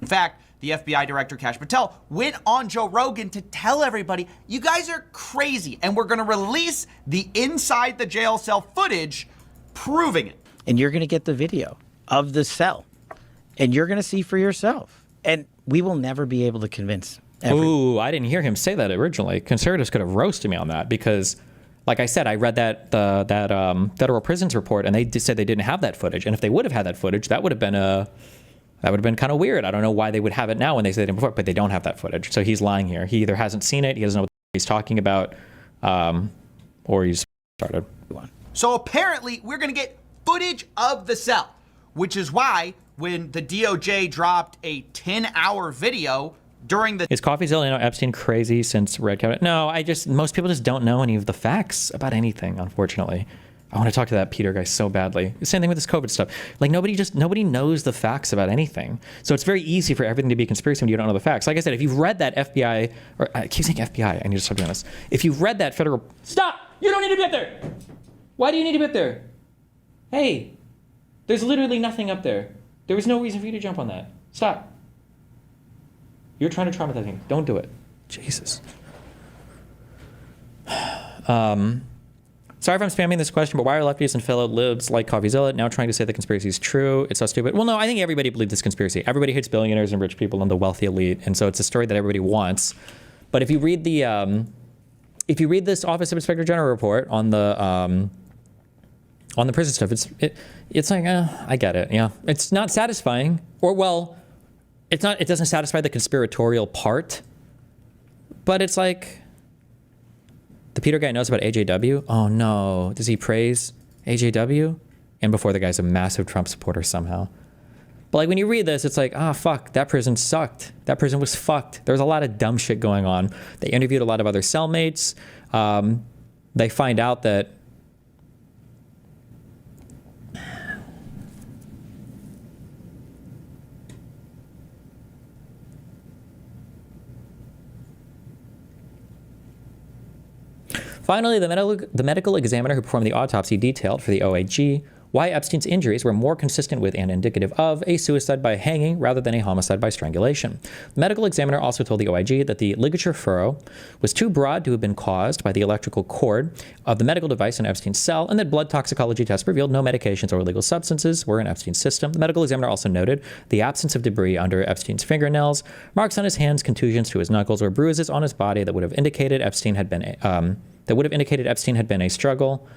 In fact, the FBI director, Kash Patel, went on Joe Rogan to tell everybody, you guys are crazy, and we're going to release the inside the jail cell footage proving it. And you're going to get the video of the cell, and you're going to see for yourself. And we will never be able to convince Ooh, I didn't hear him say that originally. Conservatives could have roasted me on that because, like I said, I read that federal prisons report, and they said they didn't have that footage. And if they would have had that footage, that would have been kind of weird. I don't know why they would have it now when they said it before, but they don't have that footage. So he's lying here. He either hasn't seen it, he doesn't know what he's talking about, or he's started. So apparently, we're going to get footage of the cell, which is why when the DOJ dropped a 10-hour video during the... Is CoffeeZilla, Epstein crazy since Red Cabinet? No, most people just don't know any of the facts about anything, unfortunately. I want to talk to that Peter guy so badly. Same thing with this COVID stuff. Like nobody knows the facts about anything. So it's very easy for everything to be conspiracy when you don't know the facts. Like I said, if you've read that FBI, or I keep saying FBI, I need to stop doing this. If you've read that federal... Stop! You don't need to be up there! Why do you need to be up there? Hey, there's literally nothing up there. There was no reason for you to jump on that. Stop. You're trying to traumatize me. Don't do it. Jesus. Sorry if I'm spamming this question, but why are lefties and fellow libs like CoffeeZilla now trying to say the conspiracy is true? It's so stupid. Well, no, I think everybody believes this conspiracy. Everybody hates billionaires and rich people and the wealthy elite, and so it's a story that everybody wants. But if you read this Office of Inspector General report on the prison stuff, it's like, I get it. Yeah, it's not satisfying, or well, it doesn't satisfy the conspiratorial part, but it's like, the Peter guy knows about AJW. Oh no, does he praise AJW? And before the guy's a massive Trump supporter somehow. But like when you read this, it's like, fuck, that prison sucked. That prison was fucked. There was a lot of dumb shit going on. They interviewed a lot of other cellmates. They find out that finally, the medical examiner who performed the autopsy detailed for the OAG why Epstein's injuries were more consistent with and indicative of a suicide by hanging rather than a homicide by strangulation. The medical examiner also told the OIG that the ligature furrow was too broad to have been caused by the electrical cord of the medical device in Epstein's cell, and that blood toxicology tests revealed no medications or illegal substances were in Epstein's system. The medical examiner also noted the absence of debris under Epstein's fingernails, marks on his hands, contusions to his knuckles, or bruises on his body that would have indicated Epstein had been a struggle,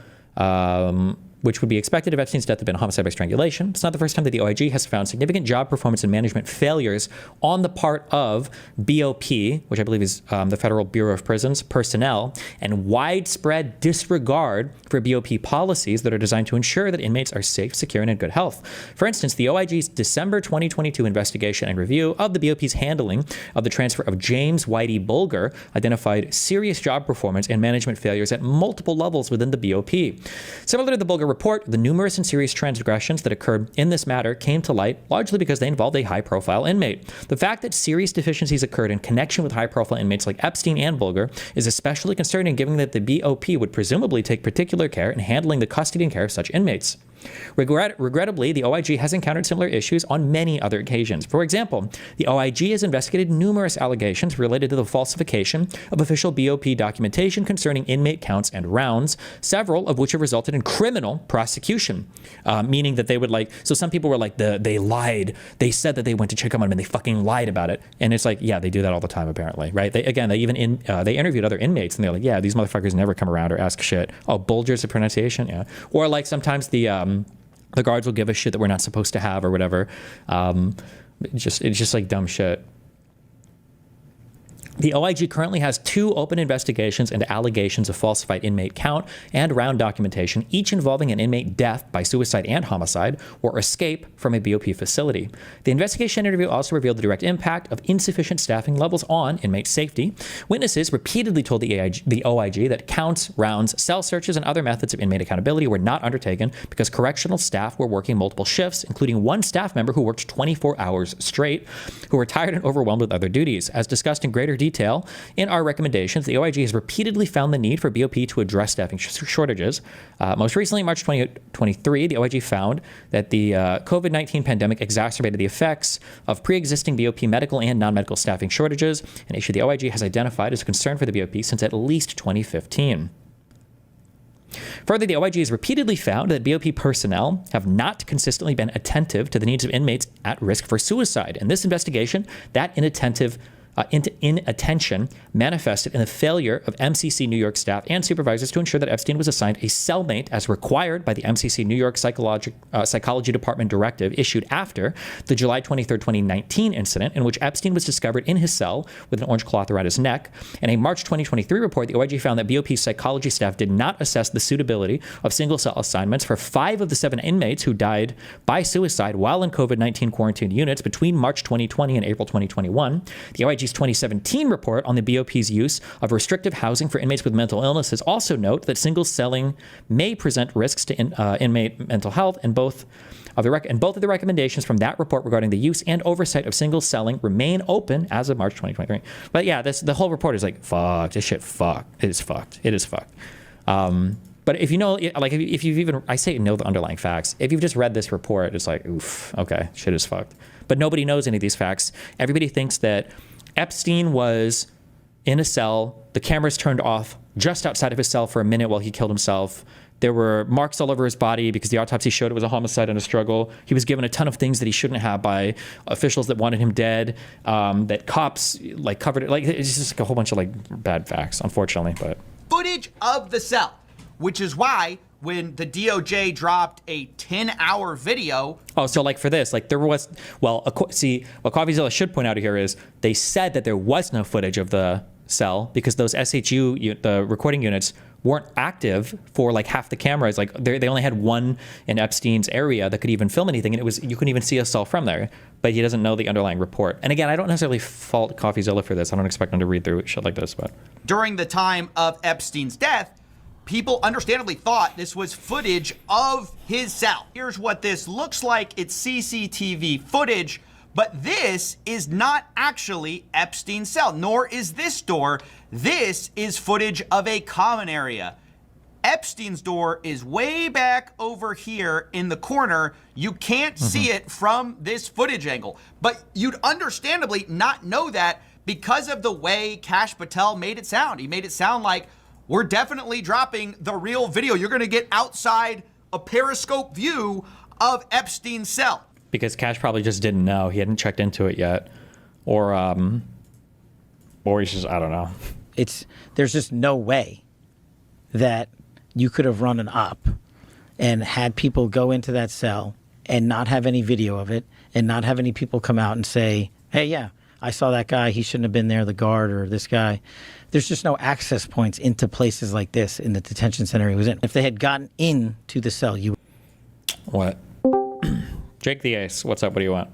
which would be expected if Epstein's death had been a homicide by strangulation. It's not the first time that the OIG has found significant job performance and management failures on the part of BOP, which I believe is the Federal Bureau of Prisons, personnel, and widespread disregard for BOP policies that are designed to ensure that inmates are safe, secure, and in good health. For instance, the OIG's December 2022 investigation and review of the BOP's handling of the transfer of James Whitey Bulger identified serious job performance and management failures at multiple levels within the BOP. Similar to the Bulger report, the numerous and serious transgressions that occurred in this matter came to light largely because they involved a high-profile inmate. The fact that serious deficiencies occurred in connection with high-profile inmates like Epstein and Bulger is especially concerning given that the BOP would presumably take particular care in handling the custody and care of such inmates. Regrettably, the OIG has encountered similar issues on many other occasions. For example, the OIG has investigated numerous allegations related to the falsification of official BOP documentation concerning inmate counts and rounds, several of which have resulted in criminal prosecution, meaning that they would so some people were like, they lied. They said that they went to check on him and they fucking lied about it. And it's like, yeah, they do that all the time apparently, right? They interviewed other inmates and they're like, yeah, these motherfuckers never come around or ask shit. Oh, Bulger's a pronunciation? Yeah. Or like sometimes the guards will give us shit that we're not supposed to have or whatever. It's just like dumb shit. The OIG currently has 2 open investigations into allegations of falsified inmate count and round documentation, each involving an inmate death by suicide and homicide or escape from a BOP facility. The investigation interview also revealed the direct impact of insufficient staffing levels on inmate safety. Witnesses repeatedly told the OIG that counts, rounds, cell searches, and other methods of inmate accountability were not undertaken because correctional staff were working multiple shifts, including one staff member who worked 24 hours straight, who were tired and overwhelmed with other duties. As discussed in greater detail detail in our recommendations, the OIG has repeatedly found the need for BOP to address staffing shortages. Most recently, in March 2023, the OIG found that the COVID-19 pandemic exacerbated the effects of pre-existing BOP medical and non-medical staffing shortages, an issue the OIG has identified as a concern for the BOP since at least 2015. Further, the OIG has repeatedly found that BOP personnel have not consistently been attentive to the needs of inmates at risk for suicide. In this investigation, that inattention manifested in the failure of MCC New York staff and supervisors to ensure that Epstein was assigned a cellmate as required by the MCC New York Psychology Department directive issued after the July 23, 2019 incident in which Epstein was discovered in his cell with an orange cloth around his neck. In a March 2023 report, the OIG found that BOP psychology staff did not assess the suitability of single cell assignments for 5 of the 7 inmates who died by suicide while in COVID-19 quarantine units between March 2020 and April 2021. The OIG's 2017 report on the BOP's use of restrictive housing for inmates with mental illnesses also note that single celling may present risks to inmate mental health, and both of the recommendations from that report regarding the use and oversight of single celling remain open as of March 2023. But yeah, the whole report is like, fuck, this shit fucked. It is fucked. It is fucked. But if you know, like, if you've even, I say know the underlying facts. If you've just read this report, it's like, oof, okay, shit is fucked. But nobody knows any of these facts. Everybody thinks that Epstein was in a cell. The cameras turned off just outside of his cell for a minute while he killed himself. There were marks all over his body because the autopsy showed it was a homicide and a struggle. He was given a ton of things that he shouldn't have by officials that wanted him dead, that cops like covered it. Like, it's just like a whole bunch of like bad facts, unfortunately. But footage of the cell, which is why when the DOJ dropped a 10-hour video. Oh, so like for this, like there was, well, see, what CoffeeZilla should point out here is they said that there was no footage of the cell because those SHU, the recording units, weren't active for like half the cameras. Like they only had one in Epstein's area that could even film anything, and it was, you couldn't even see a cell from there. But he doesn't know the underlying report. And again, I don't necessarily fault CoffeeZilla for this. I don't expect him to read through shit like this, but during the time of Epstein's death, people understandably thought this was footage of his cell. Here's what this looks like. It's CCTV footage, but this is not actually Epstein's cell, nor is this door. This is footage of a common area. Epstein's door is way back over here in the corner. You can't see it from this footage angle, but you'd understandably not know that because of the way Kash Patel made it sound. He made it sound like, we're definitely dropping the real video. You're going to get outside a periscope view of Epstein's cell. Because Kash probably just didn't know. He hadn't checked into it yet. Or he's just, I don't know. There's just no way that you could have run an op and had people go into that cell and not have any video of it and not have any people come out and say, hey, yeah, I saw that guy. He shouldn't have been there, the guard or this guy. There's just no access points into places like this in the detention center he was in. If they had gotten into the cell, you... What? Jake the Ace, what's up? What do you want?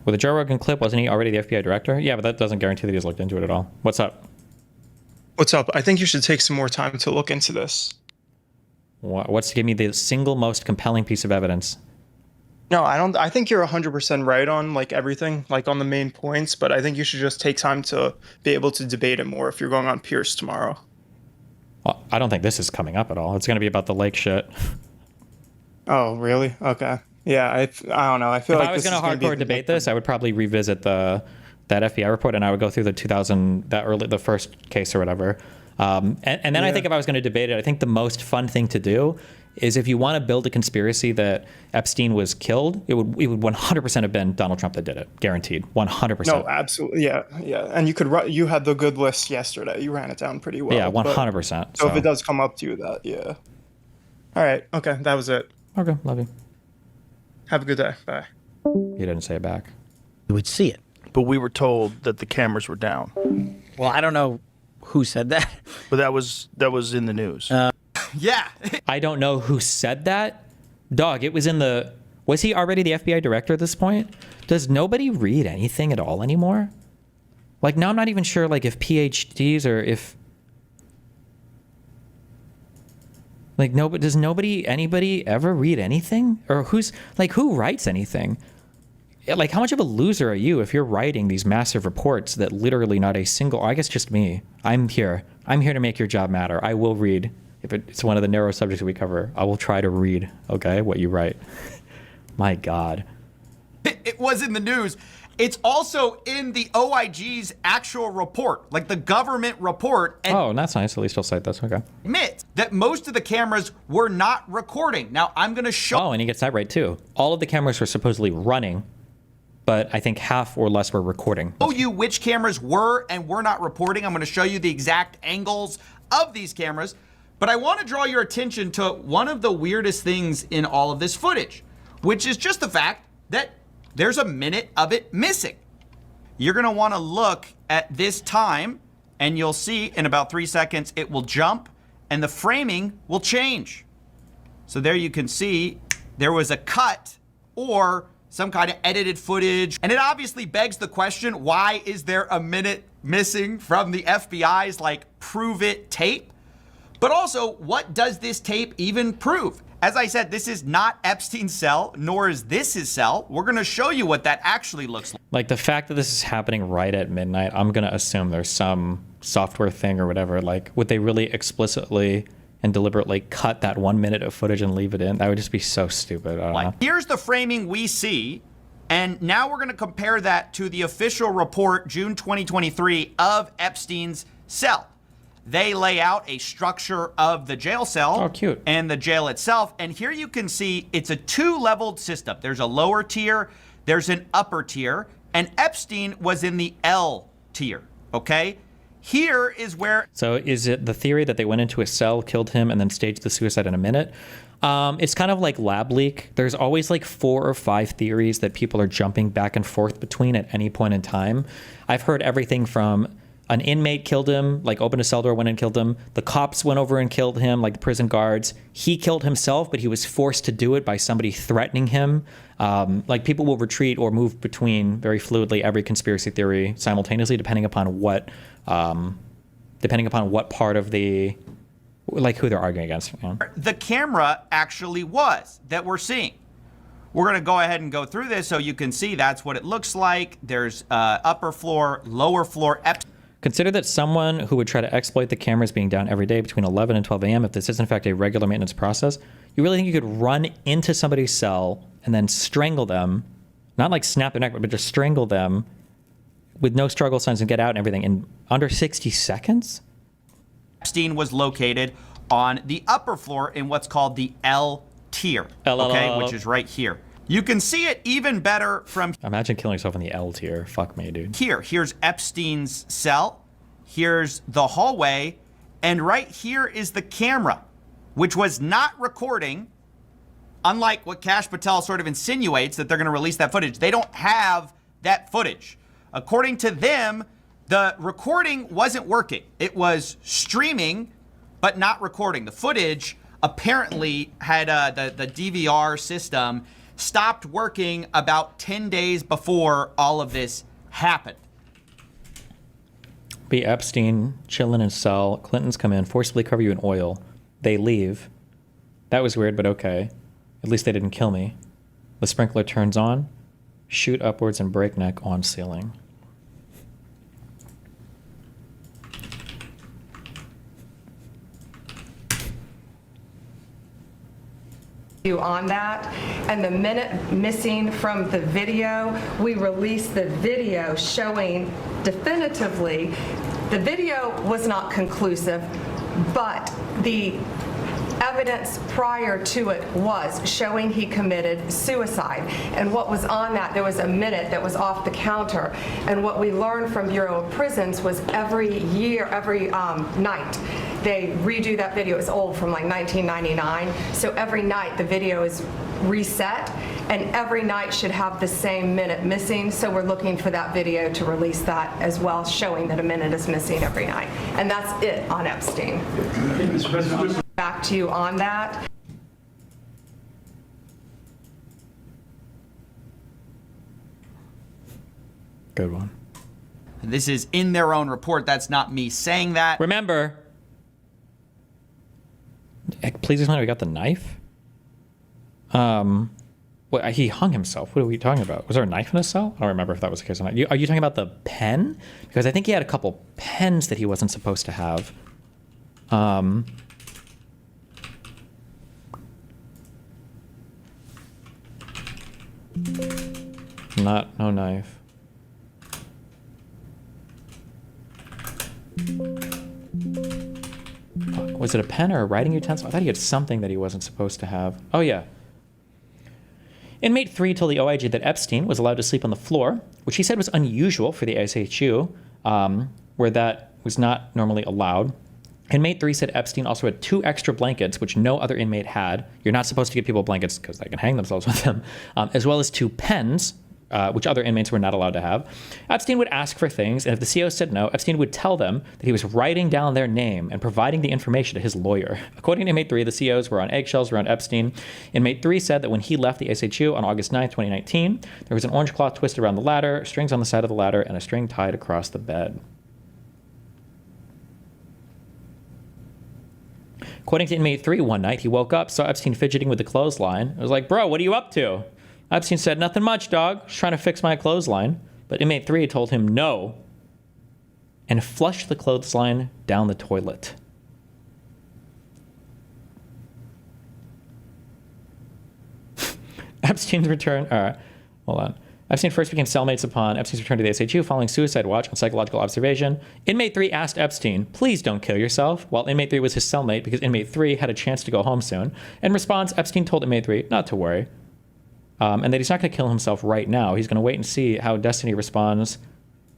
With the Joe Rogan clip, wasn't he already the FBI director? Yeah, but that doesn't guarantee that he's looked into it at all. What's up? What's up? I think you should take some more time to look into this. What's to give me the single most compelling piece of evidence? No, I don't. I think you're 100% right on like everything, like on the main points. But I think you should just take time to be able to debate it more if you're going on Pierce tomorrow. Well, I don't think this is coming up at all. It's going to be about the lake shit. Oh, really? Okay. Yeah, I don't know. I feel if like I was going to hardcore debate like, this, I would probably revisit that FBI report, and I would go through the first case or whatever. And then I think if I was going to debate it, I think the most fun thing to do is if you want to build a conspiracy that Epstein was killed, it would 100% have been Donald Trump that did it, guaranteed, 100%. No, absolutely, yeah. And you had the good list yesterday. You ran it down pretty well. Yeah, 100%. So if it does come up to you, that yeah. All right, okay, that was it. Okay, love you. Have a good day. Bye. He didn't say it back. You would see it. But we were told that the cameras were down. Well, I don't know who said that. But that was in the news. Yeah. I don't know who said that. Dog, it was in the... Was he already the FBI director at this point? Does nobody read anything at all anymore? Like, now I'm not even sure, like, if PhDs or if... Like, does anybody ever read anything? Or who writes anything? like, how much of a loser are you if you're writing these massive reports that literally not a single, I guess just me, I'm here to make your job matter. I will read. If it's one of the narrow subjects that we cover, I will try to read, okay, what you write. My God. It was in the news. It's also in the OIG's actual report, like the government report. And Oh, that's nice. At least I'll cite this. Okay. admits that most of the cameras were not recording. Now, I'm going to show Oh, and he gets that right too. All of the cameras were supposedly running, but I think half or less were recording. you which cameras were and were not reporting. I'm going to show you the exact angles of these cameras. But I want to draw your attention to one of the weirdest things in all of this footage, which is just the fact that there's a minute of it missing. You're going to want to look at this time, and you'll see in about 3 seconds it will jump and the framing will change. So there you can see there was a cut or some kind of edited footage. And it obviously begs the question, why is there a minute missing from the FBI's like prove it tape? But also, what does this tape even prove? As I said, this is not Epstein's cell, nor is this his cell. We're going to show you what that actually looks like. Like, the fact that this is happening right at midnight, I'm going to assume there's some software thing or whatever. Like, would they really explicitly and deliberately cut that 1 minute of footage and leave it in? That would just be so stupid. I don't know. Here's the framing we see. And now we're going to compare that to the official report, June 2023, of Epstein's cell. They lay out a structure of the jail cell. Oh, cute. And the jail itself. And here you can see it's a two-leveled system. There's a lower tier, there's an upper tier, and Epstein was in the L tier, okay? Here is where... So is it the theory that they went into a cell, killed him, and then staged the suicide in a minute? It's kind of like lab leak. There's always like 4 or 5 theories that people are jumping back and forth between at any point in time. I've heard everything from an inmate killed him, like opened a cell door, went and killed him. The cops went over and killed him, like the prison guards. He killed himself, but he was forced to do it by somebody threatening him. Like, people will retreat or move between very fluidly every conspiracy theory simultaneously, depending upon what part of the, like, who they're arguing against. You know? The camera actually was that we're seeing. We're going to go ahead and go through this so you can see that's what it looks like. There's upper floor, lower floor. Consider that someone who would try to exploit the cameras being down every day between 11 and 12 a.m., if this is in fact a regular maintenance process, you really think you could run into somebody's cell and then strangle them, not like snap their neck, but just strangle them with no struggle signs and get out and everything in under 60 seconds? Epstein was located on the upper floor in what's called the L tier, okay, which is right here. You can see it even better from Imagine killing yourself in the L tier. Fuck me, dude. here. Here's Epstein's cell. Here's the hallway. And right here is the camera, which was not recording. Unlike what Kash Patel sort of insinuates that they're going to release that footage. They don't have that footage. According to them, the recording wasn't working. It was streaming, but not recording. The footage apparently had the DVR system stopped working about 10 days before all of this happened. Be Epstein, chilling in his cell. Clintons come in, forcibly cover you in oil. They leave. That was weird, but okay. At least they didn't kill me. The sprinkler turns on. Shoot upwards and breakneck on ceiling. On that, and the minute missing from the video, we released the video showing definitively the video was not conclusive, but the evidence prior to it was showing he committed suicide. And what was on that, there was a minute that was off the counter. And what we learned from Bureau of Prisons was every year, every night, they redo that video. It's old, from like 1999. So every night the video is reset, and every night should have the same minute missing. So we're looking for that video to release that as well, showing that a minute is missing every night. And that's it on Epstein. Back to you on that. Good one. This is in their own report. That's not me saying that. Remember, please explain how we got the knife. Well, he hung himself. What are we talking about? Was there a knife in his cell? I don't remember if that was the case or not. Are you talking about the pen? Because I think he had a couple pens that he wasn't supposed to have. No knife. Fuck, was it a pen or a writing utensil? I thought he had something that he wasn't supposed to have. Oh, yeah. Inmate 3 told the OIG that Epstein was allowed to sleep on the floor, which he said was unusual for the SHU, where that was not normally allowed. Inmate 3 said Epstein also had 2 extra blankets, which no other inmate had. You're not supposed to give people blankets because they can hang themselves with them, as well as 2 pens, which other inmates were not allowed to have. Epstein would ask for things, and if the CO said no, Epstein would tell them that he was writing down their name and providing the information to his lawyer. According to Inmate 3, the COs were on eggshells around Epstein. Inmate 3 said that when he left the SHU on August 9th, 2019, there was an orange cloth twisted around the ladder, strings on the side of the ladder, and a string tied across the bed. According to Inmate 3, one night he woke up, saw Epstein fidgeting with the clothesline. It was like, bro, what are you up to? Epstein said, nothing much, dog. Just trying to fix my clothesline. But Inmate 3 told him no and flushed the clothesline down the toilet. Epstein's return. Hold on. Epstein first became cellmates upon Epstein's return to the SHU following suicide watch and psychological observation. Inmate 3 asked Epstein, please don't kill yourself, while Inmate 3 was his cellmate because Inmate 3 had a chance to go home soon. In response, Epstein told Inmate 3 not to worry, and that he's not going to kill himself right now. He's going to wait and see how Destiny responds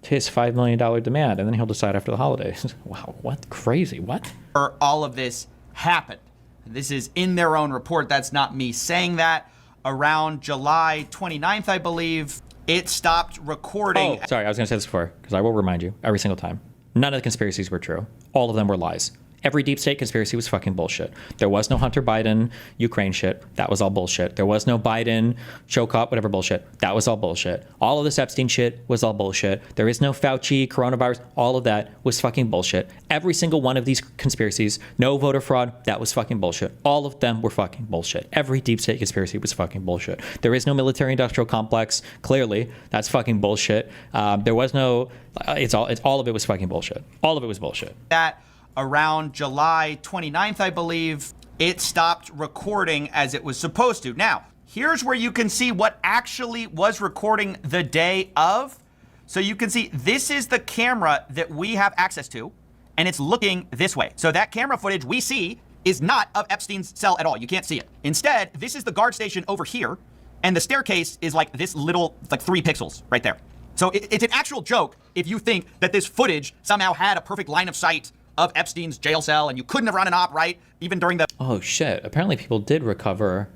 to his $5 million demand, and then he'll decide after the holidays. Wow, what? Crazy, what? All of this happened. This is in their own report. That's not me saying that. Around July 29th, I believe, it stopped recording. Oh, sorry, I was going to say this before, because I will remind you every single time. None of the conspiracies were true. All of them were lies. Every deep state conspiracy was fucking bullshit. There was no Hunter Biden Ukraine shit. That was all bullshit. There was no Biden choke up, whatever bullshit. That was all bullshit. All of this Epstein shit was all bullshit. There is no Fauci, coronavirus. All of that was fucking bullshit. Every single one of these conspiracies, no voter fraud, that was fucking bullshit. All of them were fucking bullshit. Every deep state conspiracy was fucking bullshit. There is no military industrial complex. Clearly, that's fucking bullshit. There was no, it's all of it was fucking bullshit. All of it was bullshit. That around July 29th, I believe, it stopped recording as it was supposed to. Now, here's where you can see what actually was recording the day of. So you can see this is the camera that we have access to, and it's looking this way. So that camera footage we see is not of Epstein's cell at all. You can't see it. Instead, this is the guard station over here, and the staircase is like this little, like 3 pixels right there. So it's an actual joke if you think that this footage somehow had a perfect line of sight of Epstein's jail cell, and you couldn't have run an op, right? Even during the... Oh, shit. Apparently people did recover.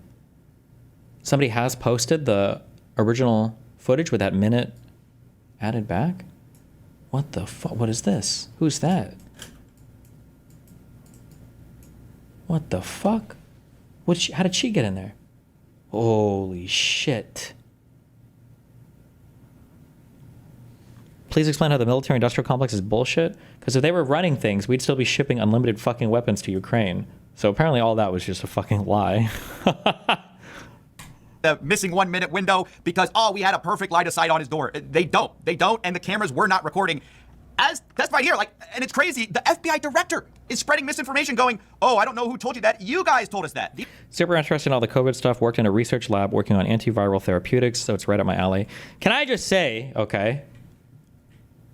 Somebody has posted the original footage with that minute added back? What the fuck? What is this? Who's that? What the fuck? How did she get in there? Holy shit. Please explain how the military-industrial complex is bullshit? Because if they were running things, we'd still be shipping unlimited fucking weapons to Ukraine. So apparently all that was just a fucking lie. The missing 1 minute window because, oh, we had a perfect line of sight on his door. They don't, and the cameras were not recording. As that's right here, and it's crazy, the FBI director is spreading misinformation going, oh, I don't know who told you that. You guys told us that. Super interested in all the COVID stuff. Worked in a research lab working on antiviral therapeutics, so it's right up my alley. Can I just say, okay,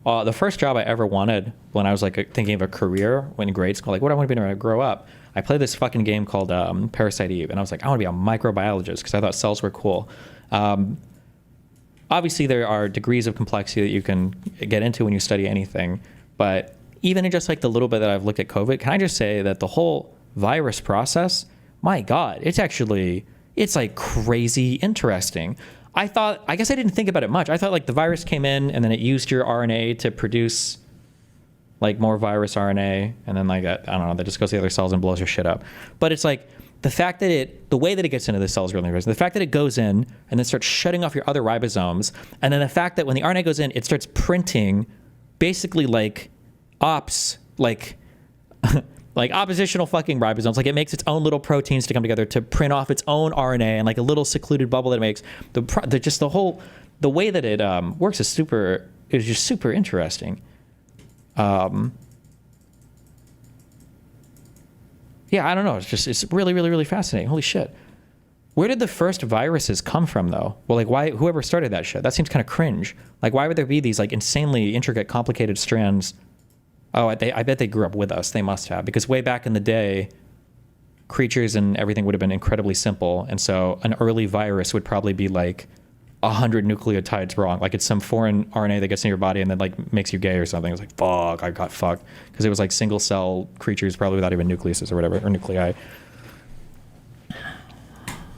the first job I ever wanted when I was thinking of a career in grade school, what I want to be when I grow up, I played this fucking game called Parasite Eve, and I was like, I want to be a microbiologist because I thought cells were cool. Obviously, there are degrees of complexity that you can get into when you study anything, but even in just the little bit that I've looked at COVID, can I just say that the whole virus process, my God, it's crazy interesting. I guess I didn't think about it much. I thought the virus came in and then it used your RNA to produce more virus RNA, and then I don't know, that just goes to the other cells and blows your shit up. But it's the fact that the way that it gets into the cells is really interesting. The fact that it goes in and then starts shutting off your other ribosomes, and then the fact that when the RNA goes in, it starts printing basically ops, like oppositional fucking ribosomes. Like it makes its own little proteins to come together to print off its own RNA and like a little secluded bubble that it makes. The way that it works is just super interesting. Yeah, I don't know. It's really, really, really fascinating. Holy shit. Where did the first viruses come from, though? Well, like, why? Whoever started that shit? That seems kind of cringe. Like, why would there be these like insanely intricate, complicated strands? Oh, I bet they grew up with us. They must have, because way back in the day, creatures and everything would have been incredibly simple, and so an early virus would probably be like 100 nucleotides wrong. Like it's some foreign RNA that gets in your body and then like makes you gay or something. It's like, fuck, I got fucked. Because it was like single cell creatures probably without even nucleuses or whatever, or nuclei.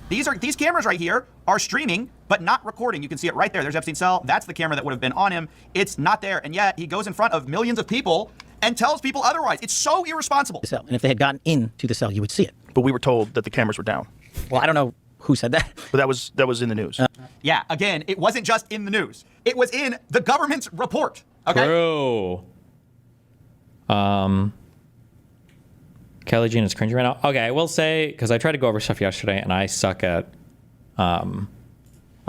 These cameras right here are streaming, but not recording. You can see it right there. There's Epstein's cell. That's the camera that would have been on him. It's not there. And yet he goes in front of millions of people and tells people otherwise. It's so irresponsible. Cell. And if they had gotten into the cell, you would see it. But we were told that the cameras were down. Well, I don't know who said that. But that was in the news. Yeah, again, it wasn't just in the news. It was in the government's report. Okay. Bro. Kelly Jean is cringing right now. Okay, I will say, because I tried to go over stuff yesterday and I suck at, I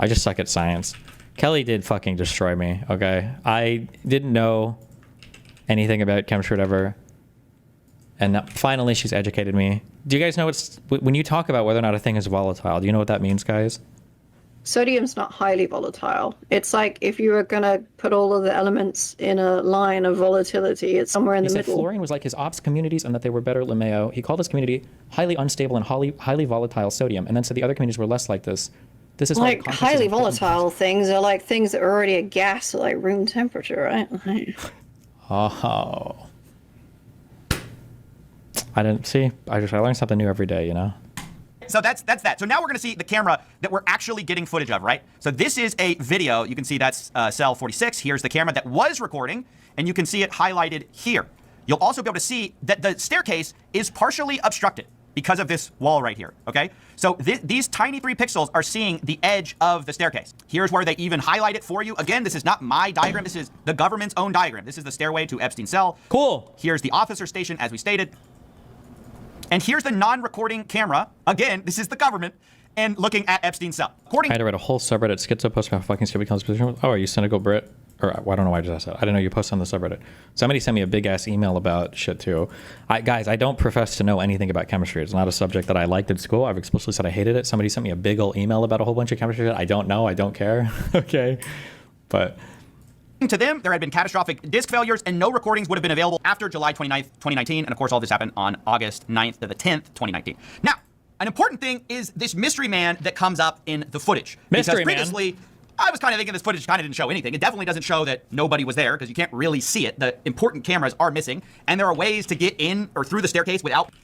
just suck at science. Kelly did fucking destroy me, okay? I didn't know anything about chemistry or whatever. And finally she's educated me. Do you guys know when you talk about whether or not a thing is volatile, do you know what that means, guys? Sodium's not highly volatile. It's like if you were going to put all of the elements in a line of volatility, it's somewhere in the middle. He said fluorine was like his ops communities and that they were better LeMayo. He called this community highly unstable and highly volatile sodium, and then said the other communities were less like this. This is like highly volatile things are like things that are already a gas at like room temperature, right? Oh. I didn't see. I learned something new every day, you know? So that's that. So now we're going to see the camera that we're actually getting footage of, right? So this is a video. You can see that's cell 46. Here's the camera that was recording, and you can see it highlighted here. You'll also be able to see that the staircase is partially obstructed because of this wall right here, okay? So these tiny 3 pixels are seeing the edge of the staircase. Here's where they even highlight it for you. Again, this is not my diagram. This is the government's own diagram. This is the stairway to Epstein's cell. Cool. Here's the officer station, as we stated. And here's the non-recording camera. Again, this is the government, and looking at Epstein's cell. I had to write a whole subreddit schizo post about fucking stupid position. Oh, are you cynical Brit? Or I don't know why I just asked that. I didn't know you posted on the subreddit. Somebody sent me a big ass email about shit too. Guys, I don't profess to know anything about chemistry. It's not a subject that I liked at school. I've explicitly said I hated it. Somebody sent me a big old email about a whole bunch of chemistry shit. I don't know. I don't care. Okay, but. To them, there had been catastrophic disk failures, and no recordings would have been available after July 29th, 2019. And of course, all this happened on August 9th to the 10th, 2019. Now, an important thing is this mystery man that comes up in the footage. Mystery because previously, man. I was kind of thinking this footage kind of didn't show anything. It definitely doesn't show that nobody was there, because you can't really see it. The important cameras are missing, and there are ways to get in or through the staircase without.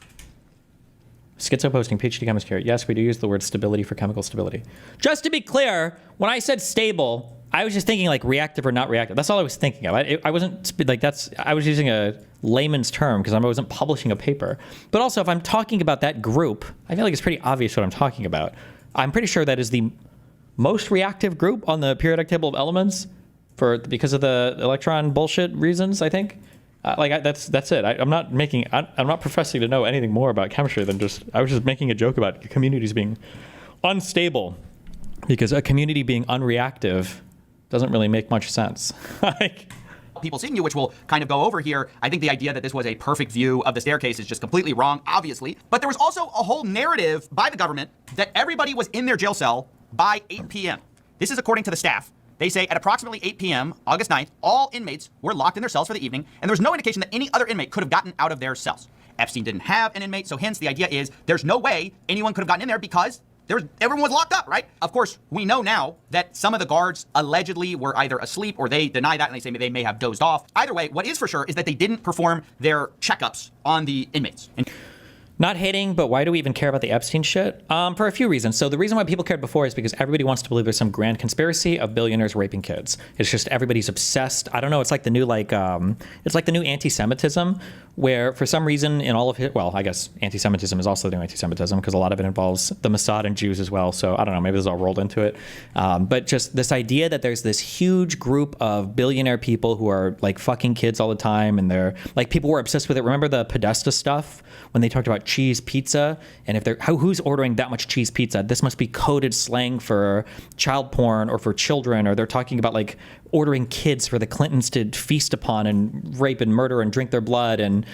Schizo posting, PhD chemistry. Yes, we do use the word stability for chemical stability. Just to be clear, when I said stable, I was just thinking like reactive or not reactive. That's all I was thinking of. I wasn't like I was using a layman's term because I wasn't publishing a paper. But also, if I'm talking about that group, I feel like it's pretty obvious what I'm talking about. I'm pretty sure that is the most reactive group on the periodic table of elements because of the electron bullshit reasons, I think. That's it. I'm not professing to know anything more about chemistry than I was just making a joke about communities being unstable, because a community being unreactive doesn't really make much sense. People seeing you, which we'll kind of go over here. I think the idea that this was a perfect view of the staircase is just completely wrong, obviously. But there was also a whole narrative by the government that everybody was in their jail cell by 8 p.m. This is according to the staff. They say at approximately 8 p.m., August 9th, all inmates were locked in their cells for the evening, and there was no indication that any other inmate could have gotten out of their cells. Epstein didn't have an inmate, so hence the idea is there's no way anyone could have gotten in there because everyone was locked up, right? Of course, we know now that some of the guards allegedly were either asleep or they deny that and they say they may have dozed off. Either way, what is for sure is that they didn't perform their checkups on the inmates. Not hating, but why do we even care about the Epstein shit? For a few reasons. So the reason why people cared before is because everybody wants to believe there's some grand conspiracy of billionaires raping kids. It's just everybody's obsessed. I don't know. It's like the new it's like the new anti-Semitism, where for some reason in all of it, well, I guess anti-Semitism is also the new anti-Semitism because a lot of it involves the Mossad and Jews as well. So I don't know. Maybe this all rolled into it. But just this idea that there's this huge group of billionaire people who are like fucking kids all the time, and they're like people were obsessed with it. Remember the Podesta stuff when they talked about cheese pizza, and if they're who's ordering that much cheese pizza? This must be coded slang for child porn or for children, or they're talking about like ordering kids for the Clintons to feast upon and rape and murder and drink their blood, and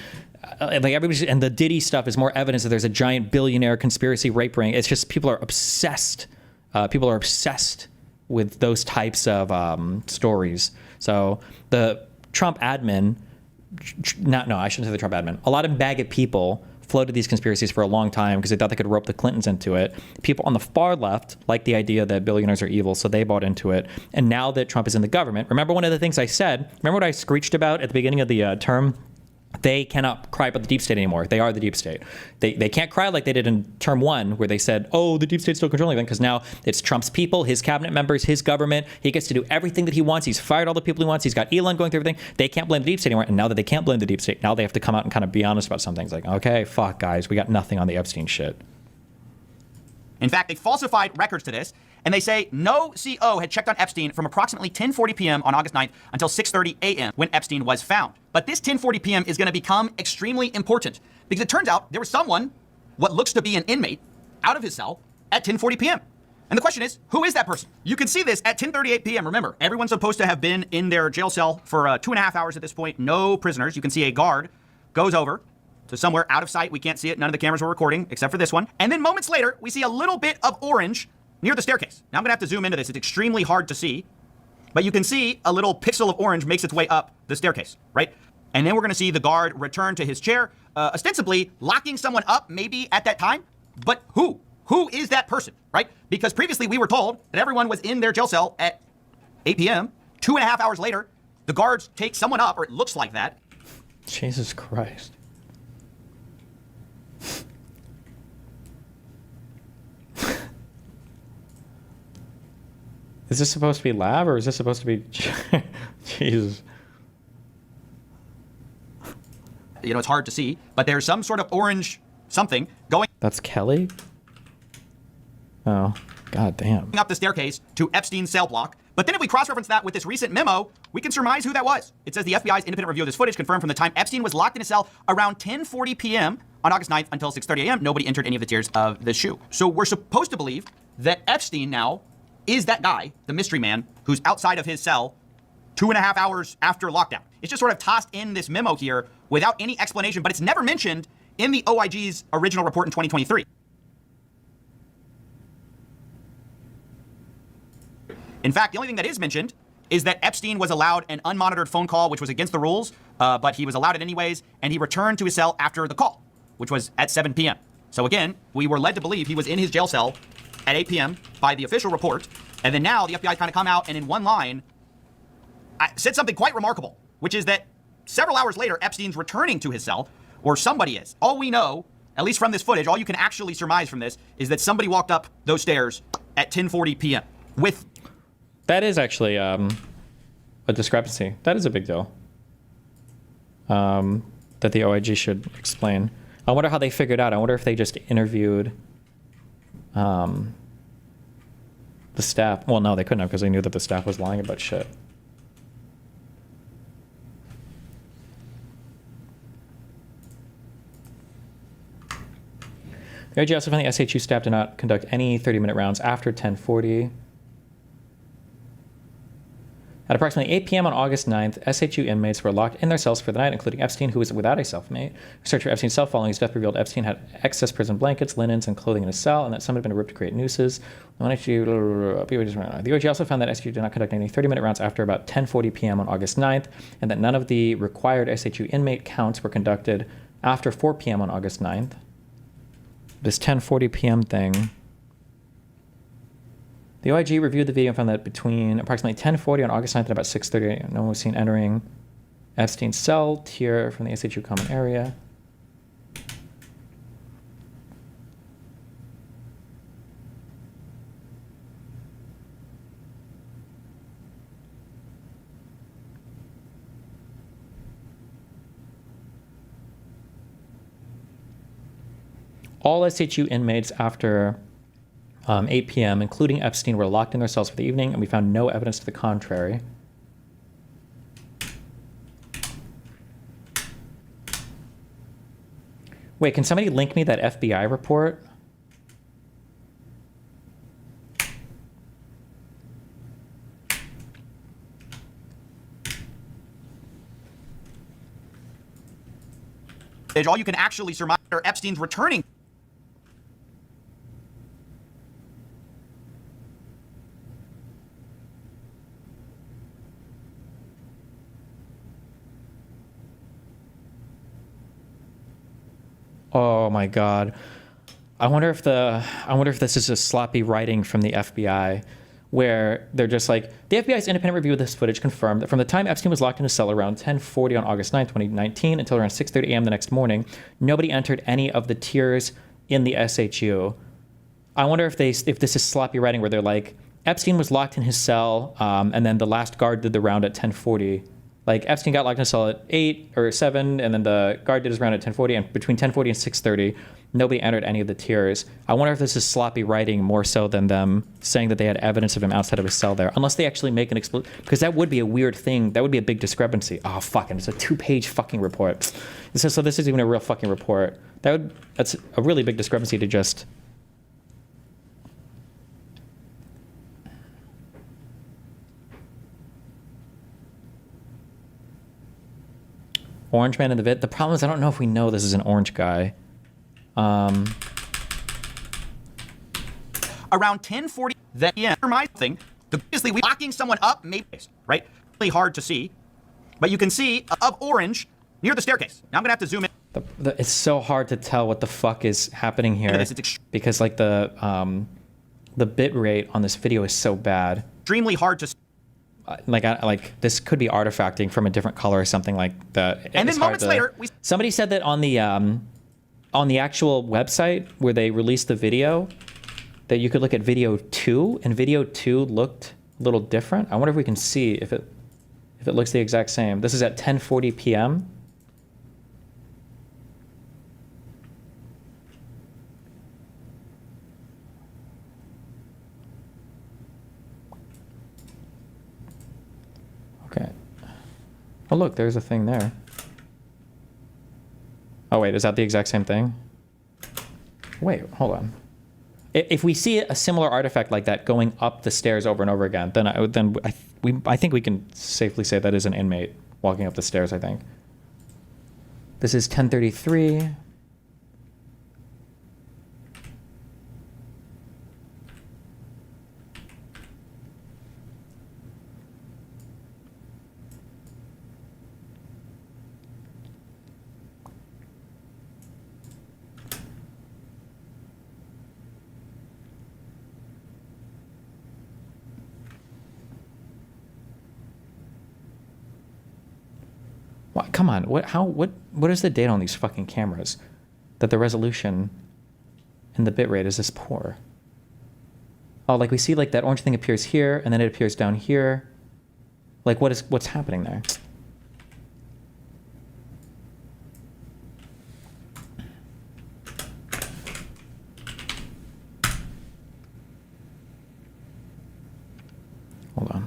like everybody. And the Diddy stuff is more evidence that there's a giant billionaire conspiracy rape ring. It's just people are obsessed. People are obsessed with those types of stories. So the Trump admin, I shouldn't say the Trump admin. A lot of maggot people floated these conspiracies for a long time because they thought they could rope the Clintons into it. People on the far left like the idea that billionaires are evil, so they bought into it. And now that Trump is in the government, remember one of the things I said? Remember what I screeched about at the beginning of the term? They cannot cry about the deep state anymore. They are the deep state. They can't cry like they did in term one, where they said, oh, the deep state's still controlling them, because now it's Trump's people, his cabinet members, his government. He gets to do everything that he wants. He's fired all the people he wants. He's got Elon going through everything. They can't blame the deep state anymore. And now that they can't blame the deep state, now they have to come out and kind of be honest about some things. Like, okay, fuck, guys, we got nothing on the Epstein shit. In fact, they falsified records to this, and they say no CO had checked on Epstein from approximately 10:40 p.m. on August 9th until 6:30 a.m. when Epstein was found. But this 10:40 p.m. is going to become extremely important because it turns out there was someone, what looks to be an inmate, out of his cell at 10:40 p.m. And the question is, who is that person? You can see this at 10:38 p.m. Remember, everyone's supposed to have been in their jail cell for 2.5 hours at this point. No prisoners. You can see a guard goes over to somewhere out of sight. We can't see it. None of the cameras were recording except for this one. And then moments later, we see a little bit of orange near the staircase. Now I'm gonna have to zoom into this. It's extremely hard to see, but you can see a little pixel of orange makes its way up the staircase, right? And then we're gonna see the guard return to his chair, ostensibly locking someone up maybe at that time, but who? Who is that person, right? Because previously we were told that everyone was in their jail cell at 8 p.m. 2.5 hours later, the guards take someone up, or it looks like that. Jesus Christ. Is this supposed to be lab, or is this supposed to be... Jesus. You know, it's hard to see, but there's some sort of orange something going... That's Kelly? Oh, god damn. ...up the staircase to Epstein's cell block. But then if we cross-reference that with this recent memo, we can surmise who that was. It says the FBI's independent review of this footage confirmed from the time Epstein was locked in his cell around 10:40 p.m. on August 9th until 6:30 a.m. Nobody entered any of the tiers of the shoe. So we're supposed to believe that Epstein now is that guy, the mystery man, who's outside of his cell 2.5 hours after lockdown. It's just sort of tossed in this memo here without any explanation, but it's never mentioned in the OIG's original report in 2023. In fact, the only thing that is mentioned is that Epstein was allowed an unmonitored phone call, which was against the rules, but he was allowed it anyways, and he returned to his cell after the call, which was at 7 p.m. So again, we were led to believe he was in his jail cell at 8 p.m. by the official report, and then now the FBI kind of come out and in one line said something quite remarkable, which is that several hours later, Epstein's returning to his cell, or somebody is. All we know, at least from this footage, all you can actually surmise from this is that somebody walked up those stairs at 10:40 p.m. with... That is actually a discrepancy. That is a big deal. That the OIG should explain. I wonder how they figured out. I wonder if they just interviewed the staff. Well, no, they couldn't have because they knew that the staff was lying about shit. The OIG also found the SHU staff did not conduct any 30-minute rounds after 10:40. At approximately 8 p.m. on August 9th, SHU inmates were locked in their cells for the night, including Epstein, who was without a cellmate. Research for Epstein's cell following his death revealed Epstein had excess prison blankets, linens, and clothing in his cell, and that some had been ripped to create nooses. The OIG also found that SHU did not conduct any 30-minute rounds after about 10:40 p.m. on August 9th, and that none of the required SHU inmate counts were conducted after 4 p.m. on August 9th. This 10:40 p.m. thing... The OIG reviewed the video and found that between approximately 10:40 on August 9th and about 6:30, no one was seen entering Epstein's cell tier from the SHU common area. All SHU inmates after 8 p.m., including Epstein, were locked in their cells for the evening, and we found no evidence to the contrary. Wait, can somebody link me that FBI report? All you can actually surmise are Epstein's returning. Oh my God. I wonder if this is just sloppy writing from the FBI, where they're just like, the FBI's independent review of this footage confirmed that from the time Epstein was locked in a cell around 10:40 on August 9, 2019 until around 6:30 a.m. the next morning, nobody entered any of the tiers in the SHU. I wonder if this is sloppy writing where they're like, Epstein was locked in his cell, and then the last guard did the round at 10:40. Like, Epstein got locked in a cell at 8 or 7, and then the guard did his round at 10:40, and between 10:40 and 6:30, nobody entered any of the tiers. I wonder if this is sloppy writing more so than them saying that they had evidence of him outside of his cell there, unless they actually make an because that would be a weird thing. That would be a big discrepancy. Oh, fucking, it's a 2-page fucking report. So this isn't even a real fucking report. That's a really big discrepancy to just... Orange man in the vid. The problem is I don't know if we know this is an orange guy. Around 10:40, then my thing. Obviously, we locking someone up, maybe, right? Really hard to see, but you can see of orange near the staircase. Now I'm gonna have to zoom in. It's so hard to tell what the fuck is happening here because like the bit rate on this video is so bad. Extremely hard to see. Like this could be artifacting from a different color or something like that. And then moments later, somebody said that on the actual website where they released the video, that you could look at video 2, and video 2 looked a little different. I wonder if we can see if it looks the exact same. This is at 10:40 p.m. Okay. Oh, look, there's a thing there. Oh, wait, is that the exact same thing? Wait, hold on. If we see a similar artifact like that going up the stairs over and over again, then I think we can safely say that is an inmate walking up the stairs, I think. This is 10:33. Come on, what is the date on these fucking cameras that the resolution and the bitrate is this poor? Oh, like we see like that orange thing appears here and then it appears down here. Like what's happening there? Hold on.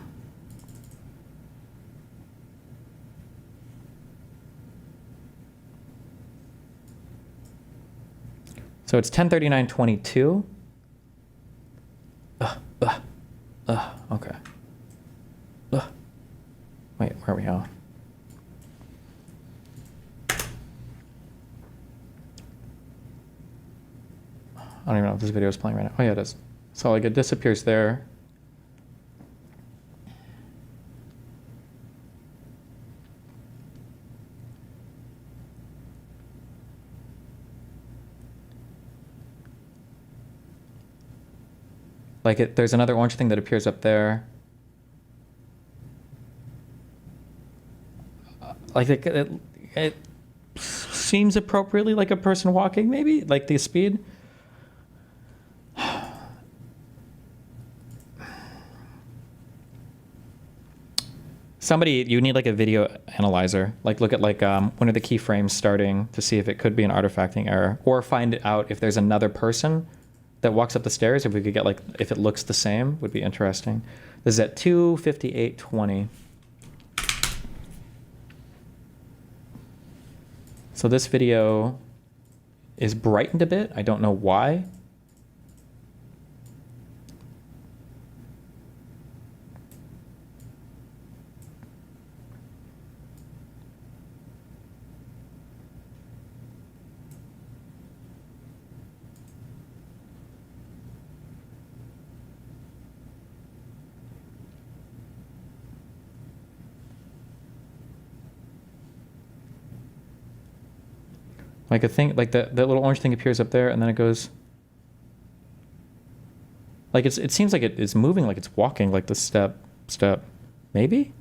So it's 10:39:22. Okay. Wait, where are we at? I don't even know if this video is playing right now. Oh yeah, it is. So like it disappears there. Like there's another orange thing that appears up there. Like it seems appropriately like a person walking, maybe like the speed. Somebody, you need like a video analyzer. Like look at like one of the keyframes starting to see if it could be an artifacting error, or find out if there's another person that walks up the stairs. If we could get like, if it looks the same, would be interesting. This is at 2:58:20. So this video is brightened a bit. I don't know why. Like a thing, like that little orange thing appears up there, and then it goes. Like it seems like it is moving, like it's walking, like the step, maybe.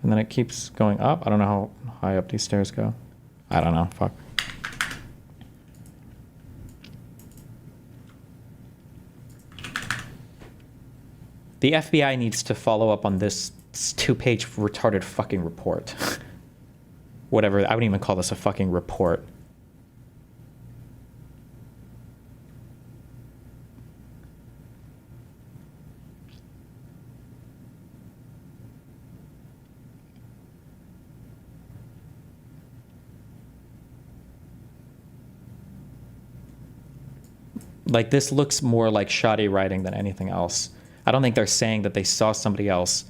And then it keeps going up. I don't know how high up these stairs go. I don't know. Fuck. The FBI needs to follow up on this 2-page retarded fucking report. Whatever, I wouldn't even call this a fucking report. Like, this looks more like shoddy writing than anything else. I don't think they're saying that they saw somebody else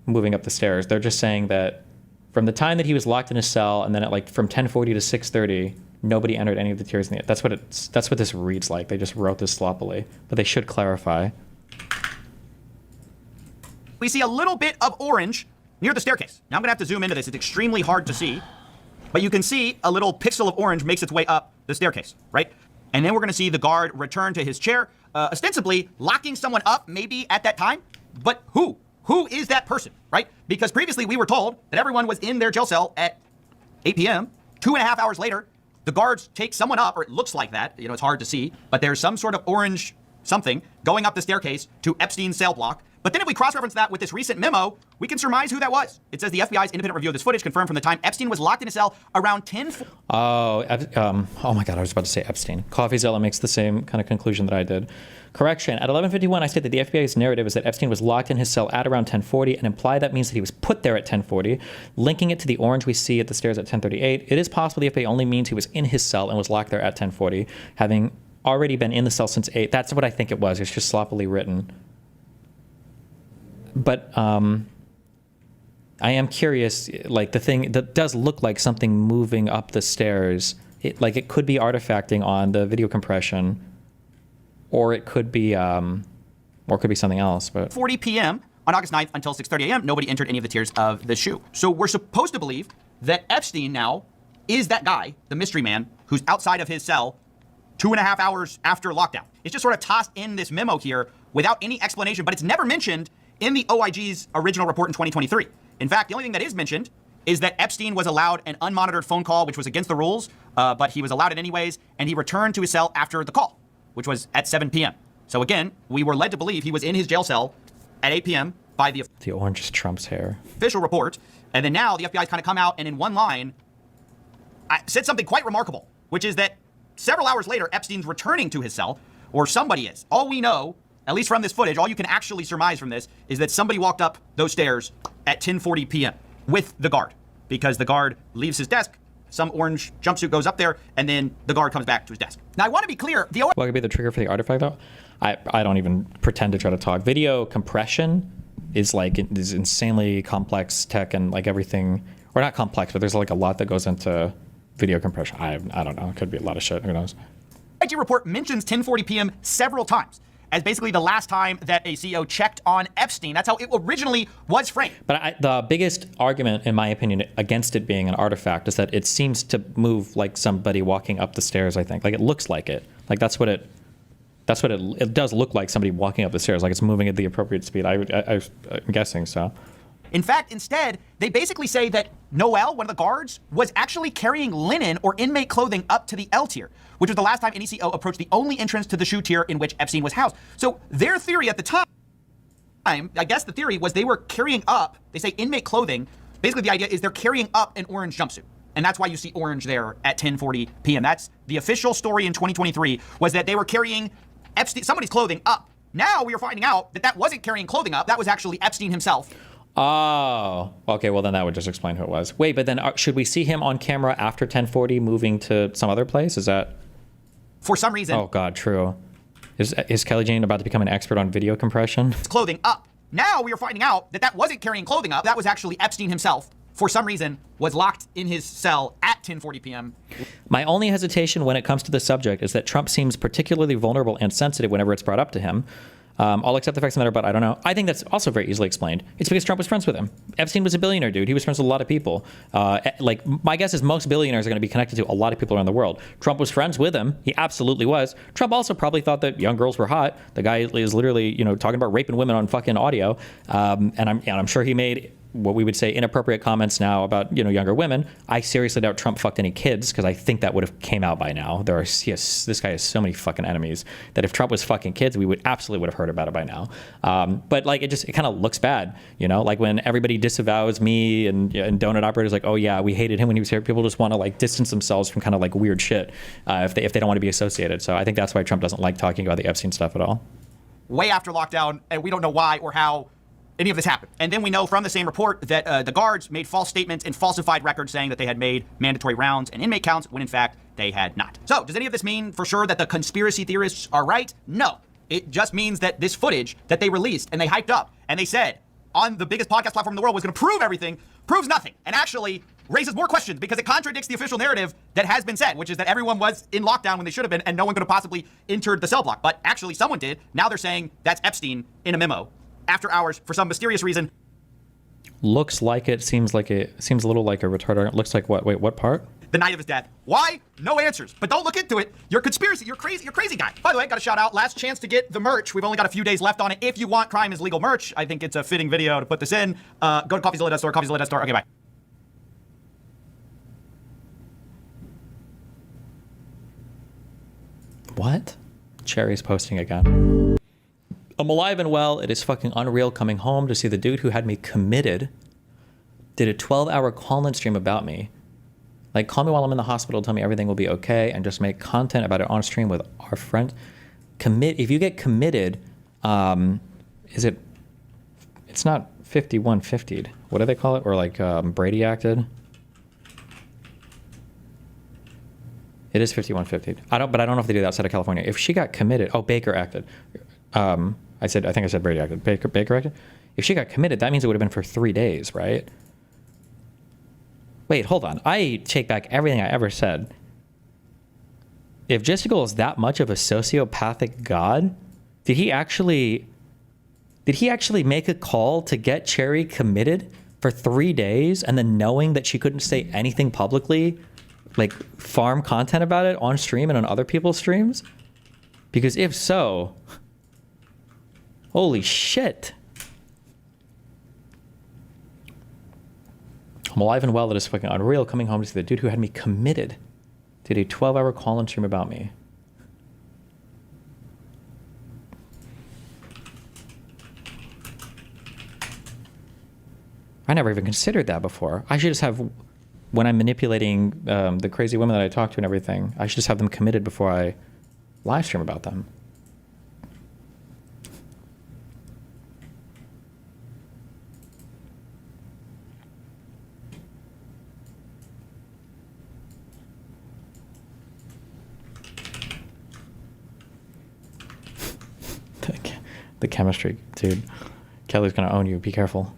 moving up the stairs. They're just saying that from the time that he was locked in his cell, and then at like from 10:40 to 6:30, nobody entered any of the tiers in the. That's what this reads like. They just wrote this sloppily, but they should clarify. We see a little bit of orange near the staircase. Now I'm gonna have to zoom into this. It's extremely hard to see, but you can see a little pixel of orange makes its way up the staircase, right? And then we're gonna see the guard return to his chair, ostensibly locking someone up maybe at that time, but who? Who is that person, right? Because previously we were told that everyone was in their jail cell at 8 p.m. 2.5 hours later, the guards take someone up, or it looks like that. You know, it's hard to see, but there's some sort of orange something going up the staircase to Epstein's cell block. But then if we cross-reference that with this recent memo, we can surmise who that was. It says the FBI's independent review of this footage confirmed from the time Epstein was locked in his cell around 10. Oh my God, I was about to say Epstein. CoffeeZilla makes the same kind of conclusion that I did. Correction, at 11:51, I state that the FBI's narrative is that Epstein was locked in his cell at around 10:40, and imply that means that he was put there at 10:40, linking it to the orange we see at the stairs at 10:38. It is possible the FBI only means he was in his cell and was locked there at 10:40, having already been in the cell since 8. That's what I think it was. It's just sloppily written. But I am curious, like the thing that does look like something moving up the stairs, it could be artifacting on the video compression, or it could be something else. But 40 p.m. on August 9th until 6:30 a.m., nobody entered any of the tiers of the shoe. So we're supposed to believe that Epstein now is that guy, the mystery man, who's outside of his cell 2.5 hours after lockdown. It's just sort of tossed in this memo here without any explanation, but it's never mentioned in the OIG's original report in 2023. In fact, the only thing that is mentioned is that Epstein was allowed an unmonitored phone call, which was against the rules, but he was allowed it anyways, and he returned to his cell after the call, which was at 7 p.m. So again, we were led to believe he was in his jail cell at 8 p.m. by the orange is Trump's hair. Official report. And then now the FBI's kind of come out and in one line said something quite remarkable, which is that several hours later, Epstein's returning to his cell, or somebody is. All we know, at least from this footage, all you can actually surmise from this is that somebody walked up those stairs at 10:40 p.m. with the guard, because the guard leaves his desk, some orange jumpsuit goes up there, and then the guard comes back to his desk. Now, I want to be clear. What could be the trigger for the artifact, though? I don't even pretend to try to talk. Video compression is insanely complex tech, and like everything, or not complex, but there's like a lot that goes into video compression. I don't know. It could be a lot of shit. Who knows? The IG report mentions 10:40 p.m. several times as basically the last time that a CEO checked on Epstein. That's how it originally was framed. But the biggest argument, in my opinion, against it being an artifact is that it seems to move like somebody walking up the stairs, I think. Like, it looks like it. Like, it does look like somebody walking up the stairs. Like, it's moving at the appropriate speed. I'm guessing so. In fact, instead, they basically say that Noel, one of the guards, was actually carrying linen or inmate clothing up to the L tier, which was the last time any CO approached the only entrance to the shoe tier in which Epstein was housed. So their theory at the time time, I guess the theory was they were carrying up, they say inmate clothing. Basically, the idea is they're carrying up an orange jumpsuit. And that's why you see orange there at 10:40 p.m. That's the official story in 2023, was that they were carrying Epstein, somebody's clothing up. Now we are finding out that that wasn't carrying clothing up. That was actually Epstein himself. Oh, okay. Well, then that would just explain who it was. Wait, but then should we see him on camera after 10:40 moving to some other place? Is that? For some reason. Oh, God, true. Is Kelly Jane about to become an expert on video compression? Clothing up. Now we are finding out that that wasn't carrying clothing up. That was actually Epstein himself. For some reason, was locked in his cell at 10:40 p.m. My only hesitation when it comes to the subject is that Trump seems particularly vulnerable and sensitive whenever it's brought up to him. I'll accept the facts of the matter, but I don't know. I think that's also very easily explained. It's because Trump was friends with him. Epstein was a billionaire, dude. He was friends with a lot of people. Like, my guess is most billionaires are going to be connected to a lot of people around the world. Trump was friends with him. He absolutely was. Trump also probably thought that young girls were hot. The guy is literally, talking about raping women on fucking audio. And I'm sure he made what we would say inappropriate comments now about, younger women. I seriously doubt Trump fucked any kids, because I think that would have came out by now. This guy has so many fucking enemies that if Trump was fucking kids, we would have heard about it by now. But like, it kind of looks bad, like when everybody disavows me and donut operators like, oh yeah, we hated him when he was here. People just want to like distance themselves from kind of like weird shit if they don't want to be associated. So I think that's why Trump doesn't like talking about the Epstein stuff at all. Way after lockdown, and we don't know why or how any of this happened. And then we know from the same report that the guards made false statements and falsified records saying that they had made mandatory rounds and inmate counts when in fact they had not. So does any of this mean for sure that the conspiracy theorists are right? No. It just means that this footage that they released and they hyped up and they said on the biggest podcast platform in the world was going to prove everything, proves nothing, and actually raises more questions because it contradicts the official narrative that has been said, which is that everyone was in lockdown when they should have been and no one could have possibly entered the cell block. But actually someone did. Now they're saying that's Epstein in a memo. After hours, for some mysterious reason. Seems a little like a retarded. It looks like what? Wait, what part? The night of his death. Why? No answers. But don't look into it. You're conspiracy. You're crazy guy. By the way, got a shout out. Last chance to get the merch. We've only got a few days left on it. If you want Crime is Legal merch, I think it's a fitting video to put this in. Go to CoffeeZilla.store, CoffeeZilla.store. Okay, bye. What? Cherry's posting again. I'm alive and well. It is fucking unreal coming home to see the dude who had me committed did a 12-hour call-in stream about me. Like, call me while I'm in the hospital, tell me everything will be okay, and just make content about it on stream with our friends. If you get committed, it's not 5150'd. What do they call it? Or like Brady acted? It is 5150'd. I don't know if they do that outside of California. If she got committed, Baker acted. I think I said Brady acted. Baker acted. If she got committed, that means it would have been for 3 days, right? Wait, hold on. I take back everything I ever said. If Justigal is that much of a sociopathic god, did he actually make a call to get Cherry committed for 3 days and then knowing that she couldn't say anything publicly, like farm content about it on stream and on other people's streams? Because if so, holy shit. I'm alive and well. It is fucking unreal coming home to see the dude who had me committed did a 12-hour call-in stream about me. I never even considered that before. I should just have, when I'm manipulating the crazy women that I talk to and everything, I should just have them committed before I live stream about them. The chemistry, dude. Kelly's gonna own you. Be careful.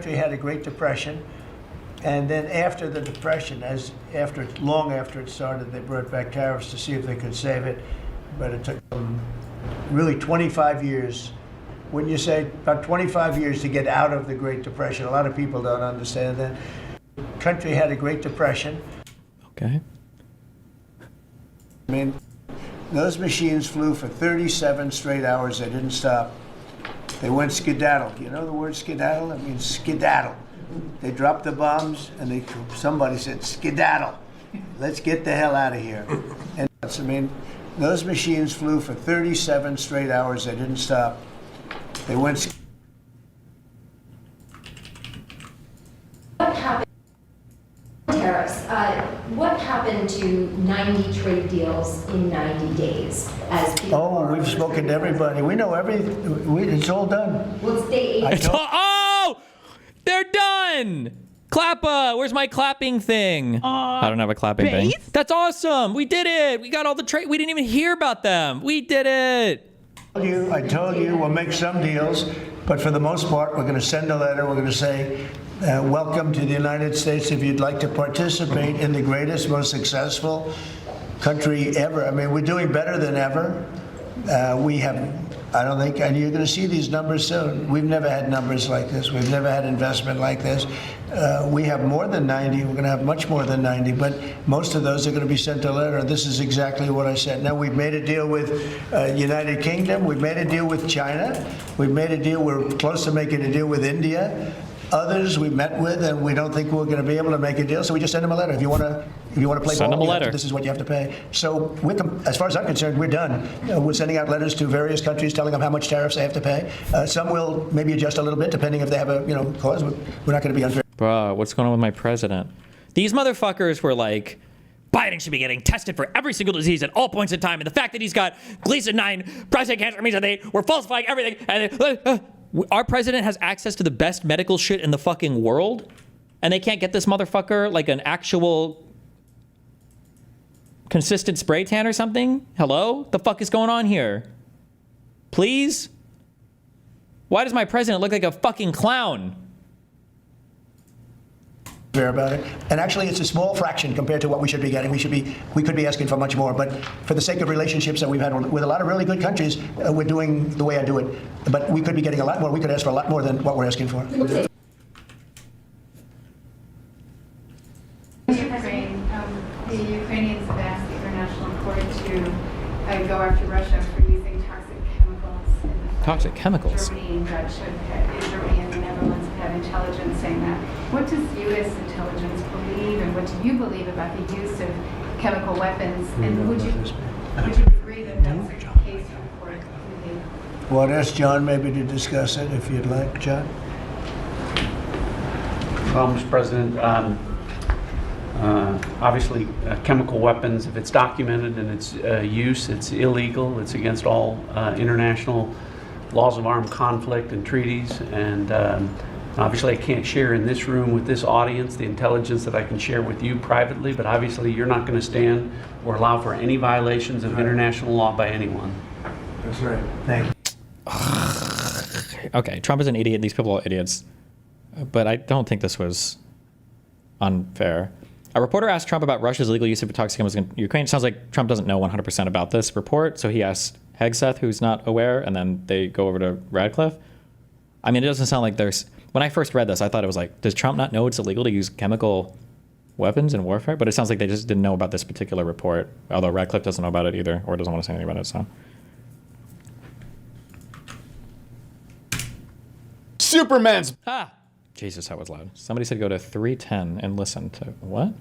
He had a Great Depression, and then after the Depression, long after it started, they brought back tariffs to see if they could save it, but it took them really 25 years. Wouldn't you say about 25 years to get out of the Great Depression? A lot of people don't understand that. The country had a Great Depression. Okay. I mean, those machines flew for 37 straight hours. They didn't stop. They went skedaddle. You know the word skedaddle? It means skedaddle. They dropped the bombs, and somebody said, skedaddle. Let's get the hell out of here. And I mean, those machines flew for 37 straight hours. They didn't stop. They went. What happened? Tariffs. What happened to 90 trade deals in 90 days? As people Oh, we've spoken to everybody. We know everything. It's all done. Well, it's day 8. Oh, they're done. Clappa, where's my clapping thing? I don't have a clapping thing. That's awesome. We did it. We got all the trade. We didn't even hear about them. We did it. I told you we'll make some deals, but for the most part, we're going to send a letter. We're going to say, welcome to the United States. If you'd like to participate in the greatest, most successful country ever. I mean, we're doing better than ever. We have, I don't think, and you're going to see these numbers soon. We've never had numbers like this. We've never had investment like this. We have more than 90. We're going to have much more than 90, but most of those are going to be sent a letter. This is exactly what I said. Now, we've made a deal with United Kingdom. We've made a deal with China. We've made a deal. We're close to making a deal with India. Others we met with, and we don't think we're going to be able to make a deal, so we just send them a letter. If you want to play Send ball, them a letter. this is what you have to pay. So, as far as I'm concerned, we're done. We're sending out letters to various countries telling them how much tariffs they have to pay. Some will maybe adjust a little bit depending if they have a cause. We're not going to be unfair. Bruh, what's going on with my president? These motherfuckers were like, Biden should be getting tested for every single disease at all points in time, and the fact that he's got Gleason 9 prostate cancer means that they were falsifying everything. And our president has access to the best medical shit in the fucking world, and they can't get this motherfucker like an actual consistent spray tan or something? Hello? The fuck is going on here? Please? Why does my president look like a fucking clown? About it, and actually, it's a small fraction compared to what we should be getting. We could be asking for much more, but for the sake of relationships that we've had with a lot of really good countries, we're doing the way I do it. But we could be getting a lot more. We could ask for a lot more than what we're asking for. Ukraine, the Ukrainians have asked the international court to go after Russia for using toxic chemicals. Toxic chemicals? Germany and the Netherlands have had intelligence saying that. What does U.S. intelligence believe, and what do you believe about the use of chemical weapons? And would you agree that that's the case for the Well, ask John maybe to discuss it if you'd like, John. Well, Mr. President, obviously chemical weapons, if it's documented and its use, it's illegal. It's against all international laws of armed conflict and treaties. And obviously I can't share in this room with this audience the intelligence that I can share with you privately, but obviously you're not going to stand or allow for any violations of international law by anyone. That's right. Thank you. Okay, Trump is an idiot. These people are idiots. But I don't think this was unfair. A reporter asked Trump about Russia's illegal use of toxic chemicals in Ukraine. It sounds like Trump doesn't know 100% about this report, so he asked Hegseth, who's not aware, and then they go over to Radcliffe. I mean, it doesn't sound like there's... When I first read this, I thought it was like, does Trump not know it's illegal to use chemical weapons in warfare? But it sounds like they just didn't know about this particular report, although Radcliffe doesn't know about it either, or doesn't want to say anything about it, so... Superman's... Ah! Jesus, that was loud. Somebody said go to 310 and listen to... What?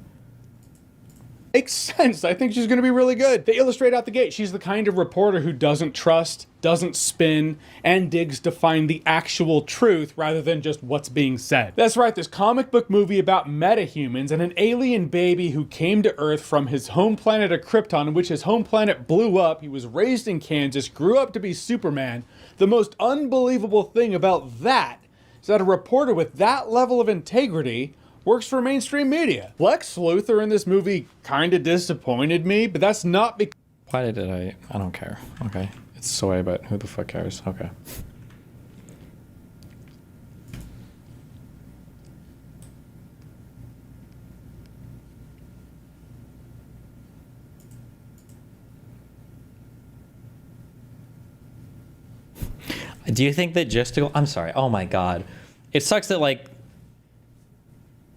Makes sense. I think she's going to be really good. They illustrate out the gate. She's the kind of reporter who doesn't trust, doesn't spin, and digs to find the actual truth rather than just what's being said. That's right, this comic book movie about metahumans and an alien baby who came to Earth from his home planet of Krypton, in which his home planet blew up. He was raised in Kansas, grew up to be Superman. The most unbelievable thing about that is that a reporter with that level of integrity works for mainstream media. Lex Luthor in this movie kind of disappointed me, but that's not because... Why did I don't care. Okay. It's soy, but who the fuck cares? Okay. Do you think that I'm sorry. Oh my God. It sucks that like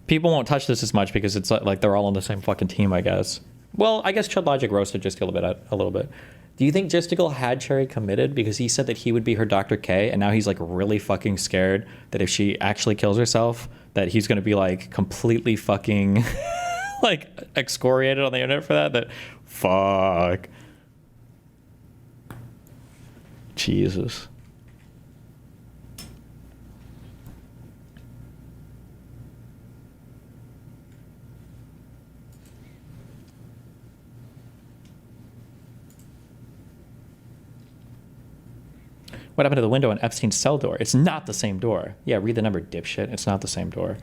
people won't touch this as much because it's like they're all on the same fucking team, I guess. Well, I guess Chud Logic roasted Jistigal a little bit. Do you think Jistigal had Cherry committed because he said that he would be her Dr. K, and now he's like really fucking scared that if she actually kills herself, that he's gonna be like completely fucking like excoriated on the internet for that? That fuck. Jesus. What happened to the window on Epstein's cell door? It's not the same door. Yeah, read the number, dipshit. It's not the same door.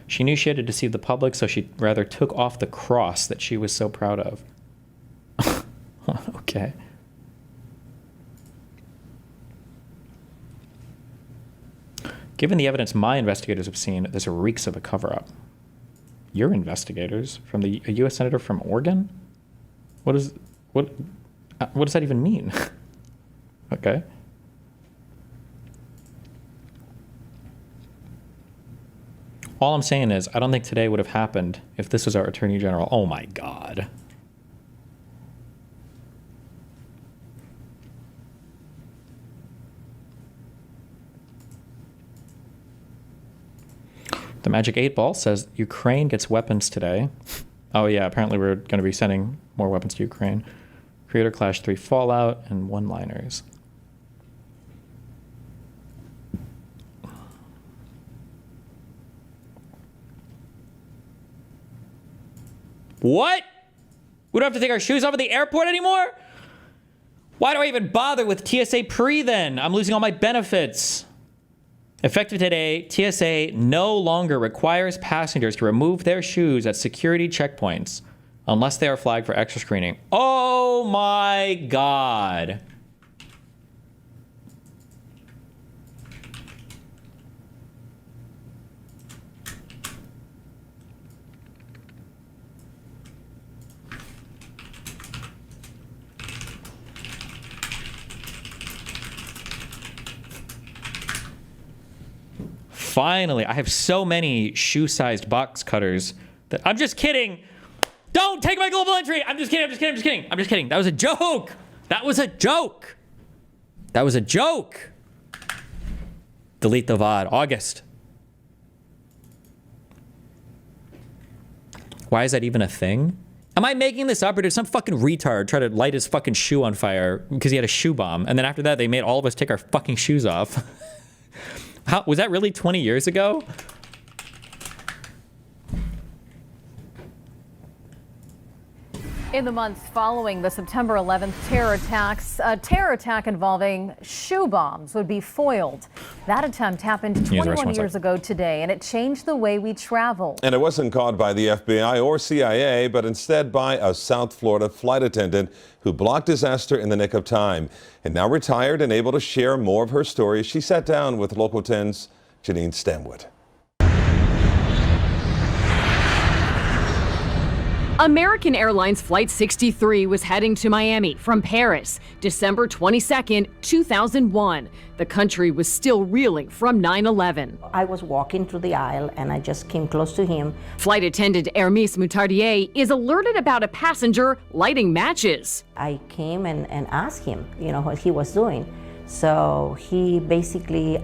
She knew she had to deceive the public, so she rather took off the cross that she was so proud of. Okay. Given the evidence my investigators have seen, this reeks of a cover-up. Your investigators? From a U.S. Senator from Oregon? What does that even mean? Okay. All I'm saying is, I don't think today would have happened if this was our Attorney General. Oh my God. The Magic 8 Ball says Ukraine gets weapons today. Oh yeah, apparently we're going to be sending more weapons to Ukraine. Creator Clash 3 Fallout and one-liners. What? We don't have to take our shoes off at the airport anymore? Why do I even bother with TSA Pre then? I'm losing all my benefits. Effective today, TSA no longer requires passengers to remove their shoes at security checkpoints unless they are flagged for extra screening. Oh my God. Finally, I have so many shoe-sized box cutters that I'm just kidding. Don't take my global entry. I'm just kidding. That was a joke. That was a joke. Delete the VOD. August. Why is that even a thing? Am I making this up, or did some fucking retard try to light his fucking shoe on fire because he had a shoe bomb, and then after that they made all of us take our fucking shoes off? How, was that really 20 years ago? In the months following the September 11th terror attacks, a terror attack involving shoe bombs would be foiled. That attempt happened 21 years ago today, and it changed the way we travel. And it wasn't caused by the FBI or CIA, but instead by a South Florida flight attendant who blocked disaster in the nick of time. And now retired and able to share more of her story, she sat down with Local 10's Janine Stanwood. American Airlines Flight 63 was heading to Miami from Paris, December 22nd, 2001. The country was still reeling from 9/11. I was walking through the aisle and I just came close to him. Flight attendant Hermes Moutardier is alerted about a passenger lighting matches. I came and asked him, what he was doing. So he basically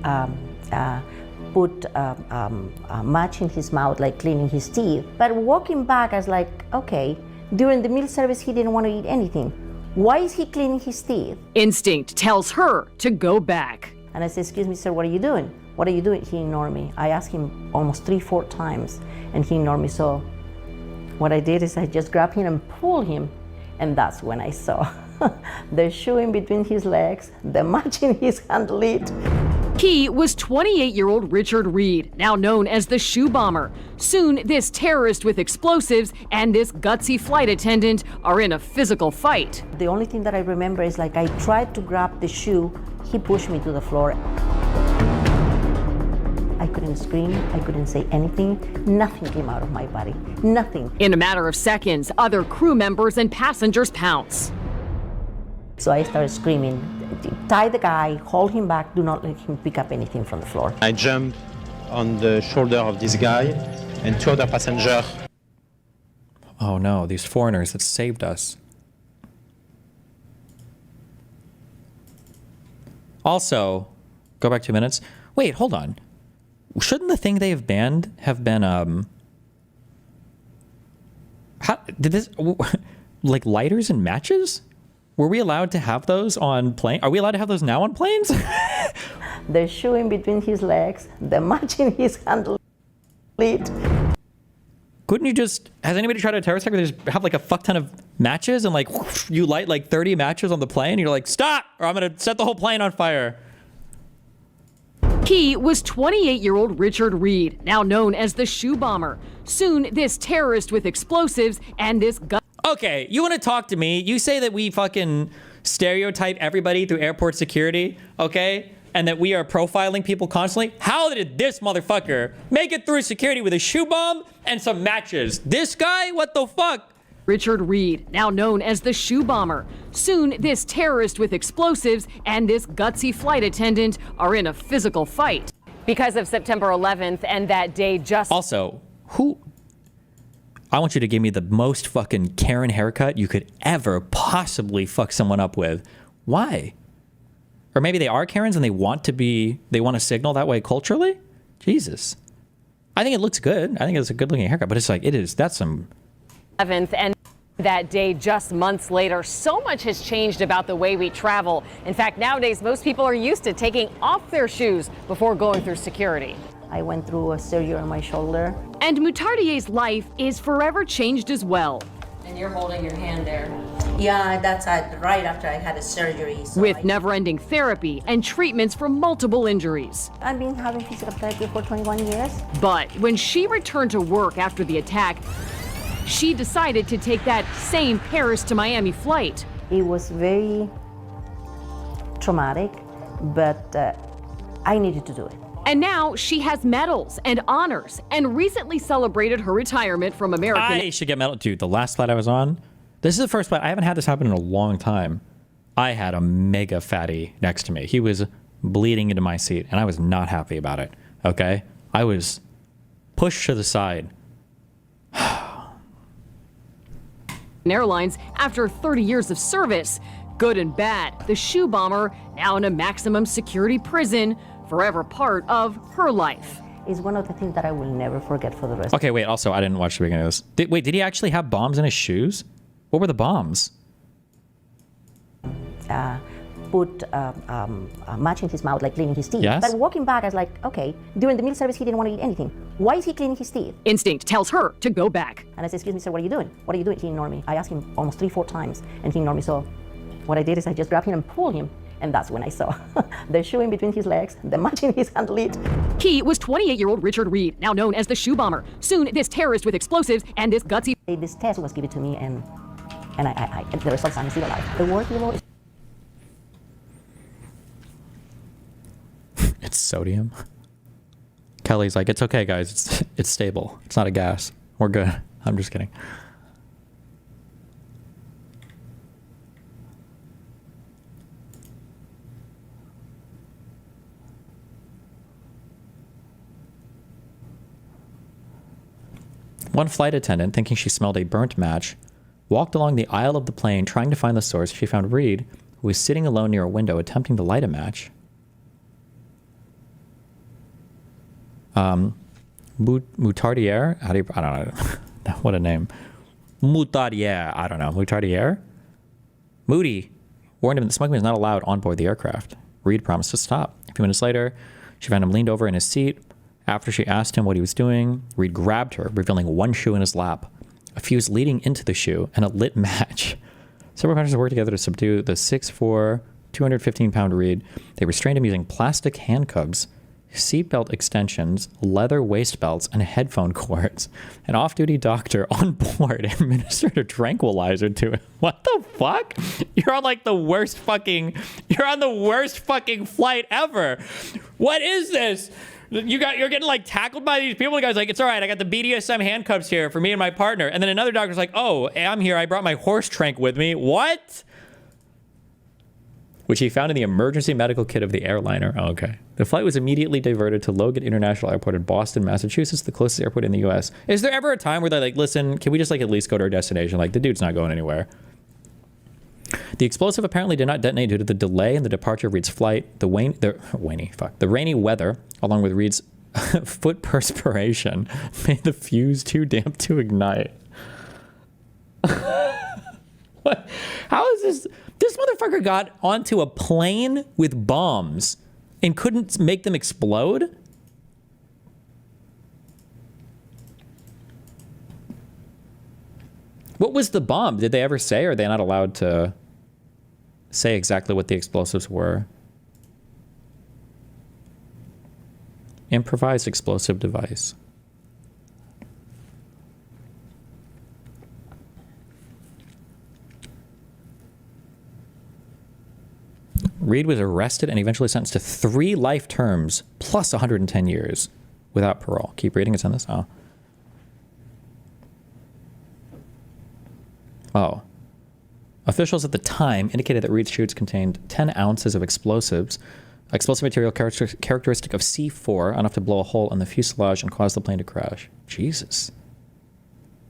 put a match in his mouth, like cleaning his teeth. But walking back, I was like, okay, during the meal service, he didn't want to eat anything. Why is he cleaning his teeth? Instinct tells her to go back. And I said, excuse me, sir, what are you doing? What are you doing? He ignored me. I asked him almost 3-4 times, and he ignored me. So what I did is I just grabbed him and pulled him, and that's when I saw the shoe in between his legs, the match in his hand lid. He was 28-year-old Richard Reed, now known as the Shoe Bomber. Soon, this terrorist with explosives and this gutsy flight attendant are in a physical fight. The only thing that I remember is like I tried to grab the shoe, he pushed me to the floor. I couldn't scream, I couldn't say anything, nothing came out of my body, nothing. In a matter of seconds, other crew members and passengers pounce. So I started screaming, tie the guy, hold him back, do not let him pick up anything from the floor. I jumped on the shoulder of this guy and 2 other passengers. Oh no, these foreigners that saved us. Also, go back 2 minutes. Wait, hold on. Shouldn't the thing they have banned have been, how, did this, like lighters and matches? Were we allowed to have those on planes? Are we allowed to have those now on planes? The shoe in between his legs, the match in his hand lid. couldn't you just, has anybody tried a terrorist attack where they just have like a fuck ton of matches and like you light like 30 matches on the plane and you're like, stop, or I'm gonna set the whole plane on fire. He was 28-year-old Richard Reed, now known as the Shoe Bomber. Soon, this terrorist with explosives and this gun. Okay, you want to talk to me? You say that we fucking stereotype everybody through airport security, okay? And that we are profiling people constantly. How did this motherfucker make it through security with a shoe bomb and some matches? This guy? What the fuck? Richard Reed, now known as the Shoe Bomber. Soon, this terrorist with explosives and this gutsy flight attendant are in a physical fight. Because of September 11th and that day just... Also, who... I want you to give me the most fucking Karen haircut you could ever possibly fuck someone up with. Why? Or maybe they are Karens and they want to signal that way culturally? Jesus. I think it looks good. I think it's a good looking haircut, but it's like, that's some... 11th and that day just months later, so much has changed about the way we travel. In fact, nowadays, most people are used to taking off their shoes before going through security. I went through a surgery on my shoulder. And Moutardier's life is forever changed as well. And you're holding your hand there. Yeah, that's right after I had a surgery. So with never-ending therapy and treatments for multiple injuries. I've been having physical therapy for 21 years. But when she returned to work after the attack, she decided to take that same Paris to Miami flight. It was very traumatic, but I needed to do it. And now she has medals and honors and recently celebrated her retirement from American. I should get medal. Dude, the last flight I was on, this is the first flight. I haven't had this happen in a long time. I had a mega fatty next to me. He was bleeding into my seat and I was not happy about it. Okay? I was pushed to the side. Airlines after 30 years of service. Good and bad, the Shoe Bomber now in a maximum security prison, forever part of her life. It's one of the things that I will never forget for the rest. Okay, wait, also, I didn't watch the beginning of this. Did he actually have bombs in his shoes? What were the bombs? Put a match in his mouth, like cleaning his teeth. Yes? But walking back, I was like, okay, during the meal service, he didn't want to eat anything. Why is he cleaning his teeth? Instinct tells her to go back. And I said, excuse me, sir, what are you doing? What are you doing? He ignored me. I asked him almost 3-4 times, and he ignored me. So what I did is I just grabbed him and pulled him. And that's when I saw the shoe in between his legs, the match in his hand lid. He was 28-year-old Richard Reed, now known as the Shoe Bomber. Soon, this terrorist with explosives and this gutsy... This test was given to me, and the results, I'm still alive. The word hero is... It's sodium. Kelly's like, it's okay, guys. It's stable. It's not a gas. We're good. I'm just kidding. One flight attendant, thinking she smelled a burnt match, walked along the aisle of the plane trying to find the source. She found Reed, who was sitting alone near a window attempting to light a match. Moutardier? How do you... I don't know. What a name. Moutardier. I don't know. Moutardier? Moody warned him that smuggling was not allowed on board the aircraft. Reed promised to stop. A few minutes later, she found him leaned over in his seat. After she asked him what he was doing, Reed grabbed her, revealing one shoe in his lap, a fuse leading into the shoe, and a lit match. Several partners worked together to subdue the 6'4", 215-pound Reed. They restrained him using plastic handcuffs, seatbelt extensions, leather waist belts, and headphone cords. An off-duty doctor on board administered a tranquilizer to him. What the fuck? You're on like the worst fucking flight ever. What is this? You're getting like tackled by these people. The guy's like, it's all right. I got the BDSM handcuffs here for me and my partner. And then another doctor's like, oh, I'm here. I brought my horse trank with me. What? Which he found in the emergency medical kit of the airliner. Oh, okay. The flight was immediately diverted to Logan International Airport in Boston, Massachusetts, the closest airport in the U.S. Is there ever a time where they're like, listen, can we just like at least go to our destination? Like the dude's not going anywhere. The explosive apparently did not detonate due to the delay in the departure of Reed's flight, the rainy weather, along with Reed's foot perspiration, made the fuse too damp to ignite. What? How is this? This motherfucker got onto a plane with bombs and couldn't make them explode? What was the bomb? Did they ever say, or are they not allowed to say exactly what the explosives were? Improvised explosive device. Reed was arrested and eventually sentenced to 3 life terms plus 110 years without parole. Keep reading. It's on this. Oh. Oh. Officials at the time indicated that Reed's chutes contained 10 ounces of explosive material characteristic of C4, enough to blow a hole in the fuselage and cause the plane to crash. Jesus.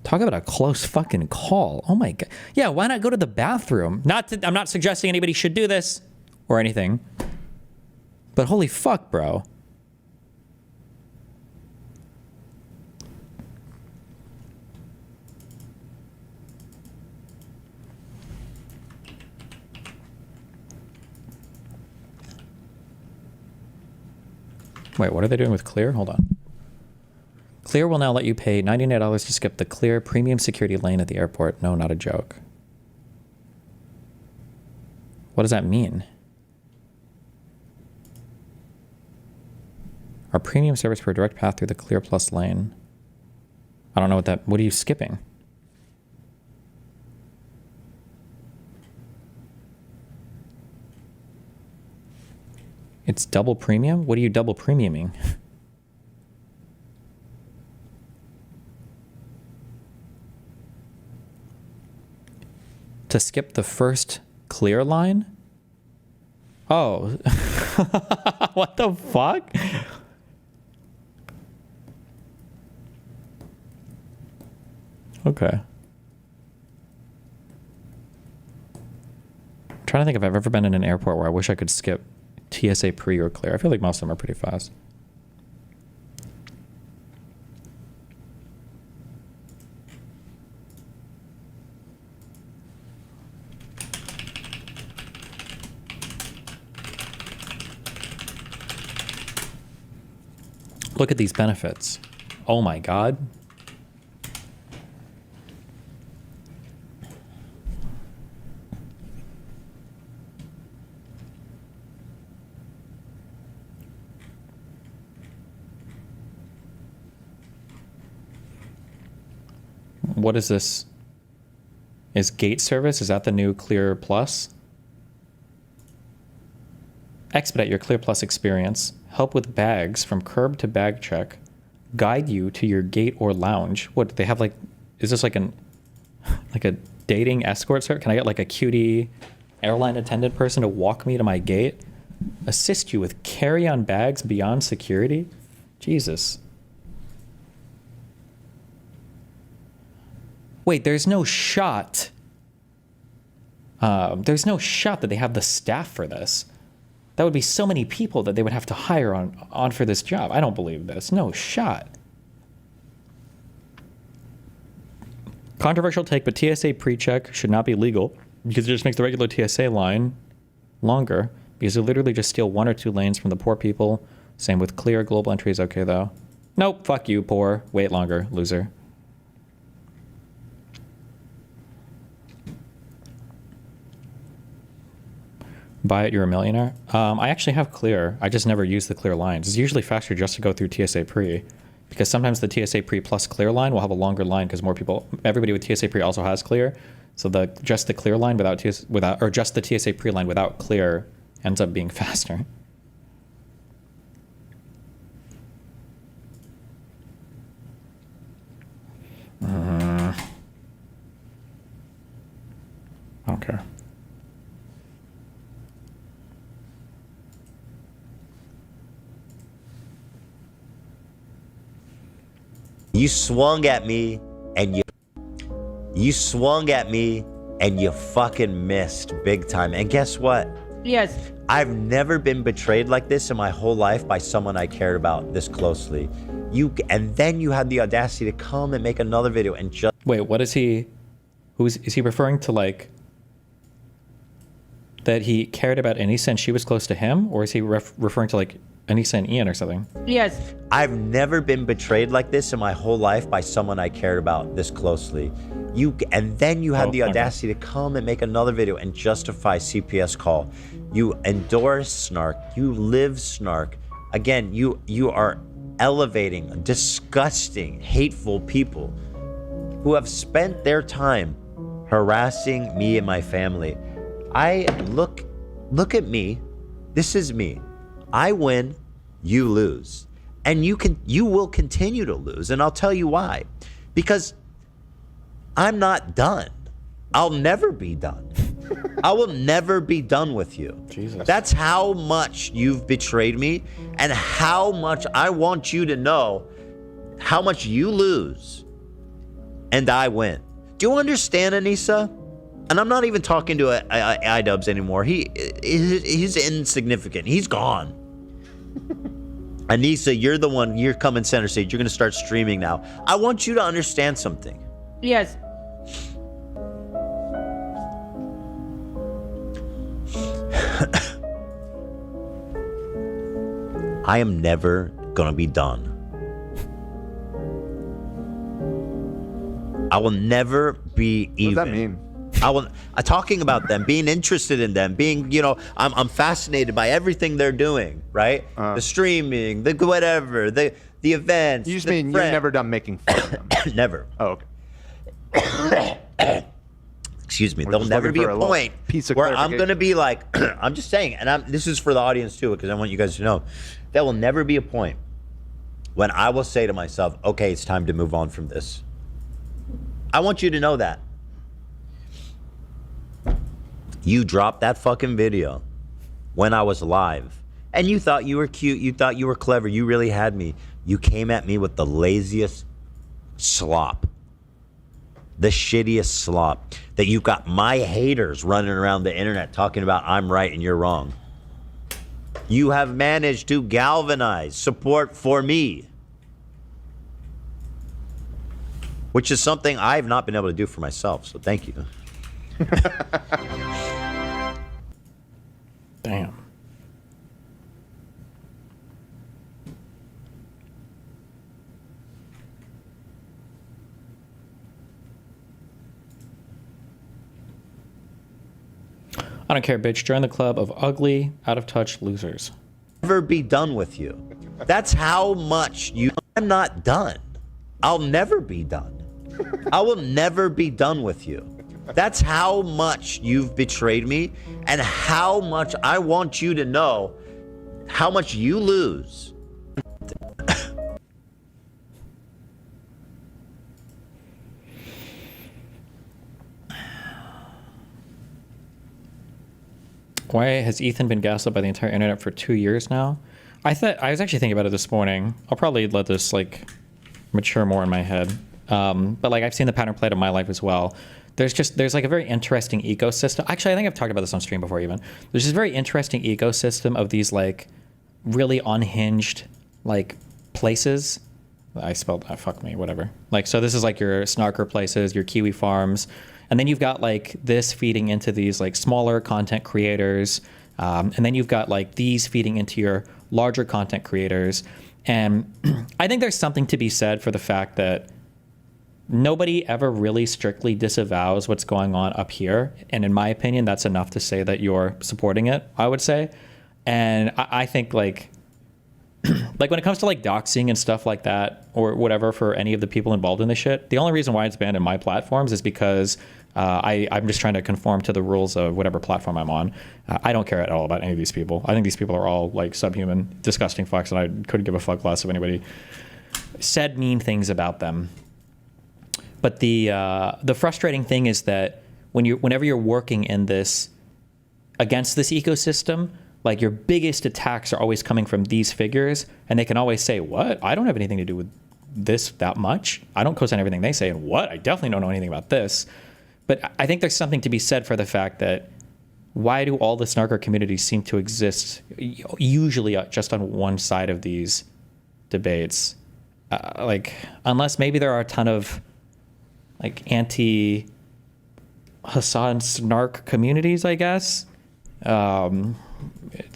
Talk about a close fucking call. Oh my God. Yeah, why not go to the bathroom? I'm not suggesting anybody should do this or anything. But holy fuck, bro. Wait, what are they doing with Clear? Hold on. Clear will now let you pay $99 to skip the Clear premium security lane at the airport. No, not a joke. What does that mean? Our premium service for a direct path through the Clear Plus lane. I don't know what are you skipping? It's double premium? What are you double premiuming? To skip the first Clear line? Oh. What the fuck? Okay. I'm trying to think if I've ever been in an airport where I wish I could skip TSA pre or Clear. I feel like most of them are pretty fast. Look at these benefits. Oh my God. What is this? Is gate service? Is that the new Clear Plus? Expedite your Clear Plus experience. Help with bags from curb to bag check. Guide you to your gate or lounge. What, they have like, is this like a dating escort service? Can I get like a cutie airline attendant person to walk me to my gate? Assist you with carry-on bags beyond security? Jesus. Wait, there's no shot. There's no shot that they have the staff for this. That would be so many people that they would have to hire on for this job. I don't believe this. No shot. Controversial take, but TSA pre-check should not be legal because it just makes the regular TSA line longer because they literally just steal 1 or 2 lanes from the poor people. Same with Clear. Global entry is okay though. Nope, fuck you, poor. Wait longer, loser. Buy it, you're a millionaire. I actually have Clear. I just never use the Clear lines. It's usually faster just to go through TSA pre, because sometimes the TSA pre plus Clear line will have a longer line because more people, everybody with TSA pre also has Clear. So just the Clear line without just the TSA pre line without Clear ends up being faster. Okay. You swung at me and you swung at me and you fucking missed big time. And guess what? Yes. I've never been betrayed like this in my whole life by someone I cared about this closely. And then you had the audacity to come and make another video and just... Wait, what is he... is he referring to, like, that he cared about Anissa and she was close to him? Or is he referring to, like, Anissa and Ian or something. Yes. I've never been betrayed like this in my whole life by someone I cared about this closely. And then you had the audacity to come and make another video and justify CPS call. You endorse snark. You live snark. Again, you are elevating disgusting, hateful people who have spent their time harassing me and my family. Look at me. This is me. I win, you lose. And you will continue to lose, and I'll tell you why. Because I'm not done. I'll never be done. I will never be done with you. Jesus. That's how much you've betrayed me and how much I want you to know how much you lose and I win. Do you understand, Anissa? And I'm not even talking to iDubbbz anymore. He's insignificant. He's gone. Anissa, you're the one, you're coming center stage. You're going to start streaming now. I want you to understand something. Yes. I am never gonna be done. I will never be even. What does that mean? I'm talking about them, being interested in them, being, I'm fascinated by everything they're doing, right? The streaming, the whatever, the events. You just mean you're never done making fun of them? Never. Oh, okay. Excuse me. There'll never be a point where I'm going to be like, I'm just saying, and this is for the audience too, because I want you guys to know, there will never be a point when I will say to myself, okay, it's time to move on from this. I want you to know that. You dropped that fucking video when I was live, and you thought you were cute, you thought you were clever, you really had me. You came at me with the laziest slop. The shittiest slop, that you've got my haters running around the internet talking about I'm right and you're wrong. You have managed to galvanize support for me, which is something I've not been able to do for myself, so thank you. Damn. I don't care, bitch. Join the club of ugly, out-of-touch losers. Never be done with you. That's how much I'm not done. I'll never be done. I will never be done with you. That's how much you've betrayed me and how much I want you to know how much you lose. Why has Ethan been gaslit by the entire internet for 2 years now? I was actually thinking about it this morning. I'll probably let this mature more in my head. But I've seen the pattern played in my life as well. There's like a very interesting ecosystem. Actually, I think I've talked about this on stream before even. There's this very interesting ecosystem of these really unhinged places. I spelled that, fuck me, whatever. So this is your snarker places, your Kiwi farms. And then you've got this feeding into these smaller content creators. And then you've got these feeding into your larger content creators. And I think there's something to be said for the fact that nobody ever really strictly disavows what's going on up here. And in my opinion, that's enough to say that you're supporting it, I would say. And I think when it comes to doxing and stuff like that or whatever for any of the people involved in this shit, the only reason why it's banned in my platforms is because I'm just trying to conform to the rules of whatever platform I'm on. I don't care at all about any of these people. I think these people are all subhuman, disgusting fucks, and I couldn't give a fuck less if anybody said mean things about them. But the frustrating thing is that whenever you're working in this against this ecosystem, your biggest attacks are always coming from these figures, and they can always say, what? I don't have anything to do with this that much. I don't co-sign everything they say, and what? I definitely don't know anything about this. But I think there's something to be said for the fact that why do all the snarker communities seem to exist usually just on one side of these debates? Unless maybe there are a ton of anti-Hassan snark communities, I guess.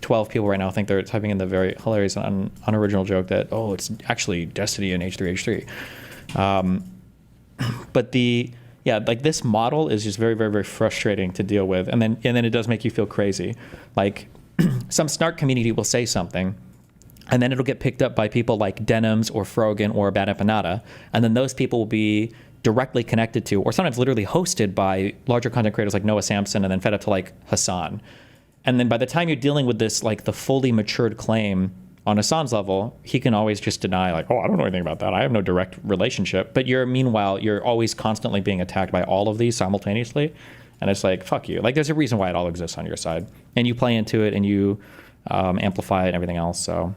12 people right now think they're typing in the very hilarious and unoriginal joke that, oh, it's actually Destiny in H3H3. But like this model is just very, very, very frustrating to deal with. And then it does make you feel crazy. Like some snark community will say something, and then it'll get picked up by people like Denims or Frogan or Bad Empanada. And then those people will be directly connected to, or sometimes literally hosted by larger content creators like Noah Samson, and then fed up to like Hassan. And then by the time you're dealing with this, like the fully matured claim on Hassan's level, he can always just deny like, oh, I don't know anything about that. I have no direct relationship. But meanwhile, you're always constantly being attacked by all of these simultaneously. And it's like, fuck you. Like there's a reason why it all exists on your side. And you play into it and you amplify it and everything else, so.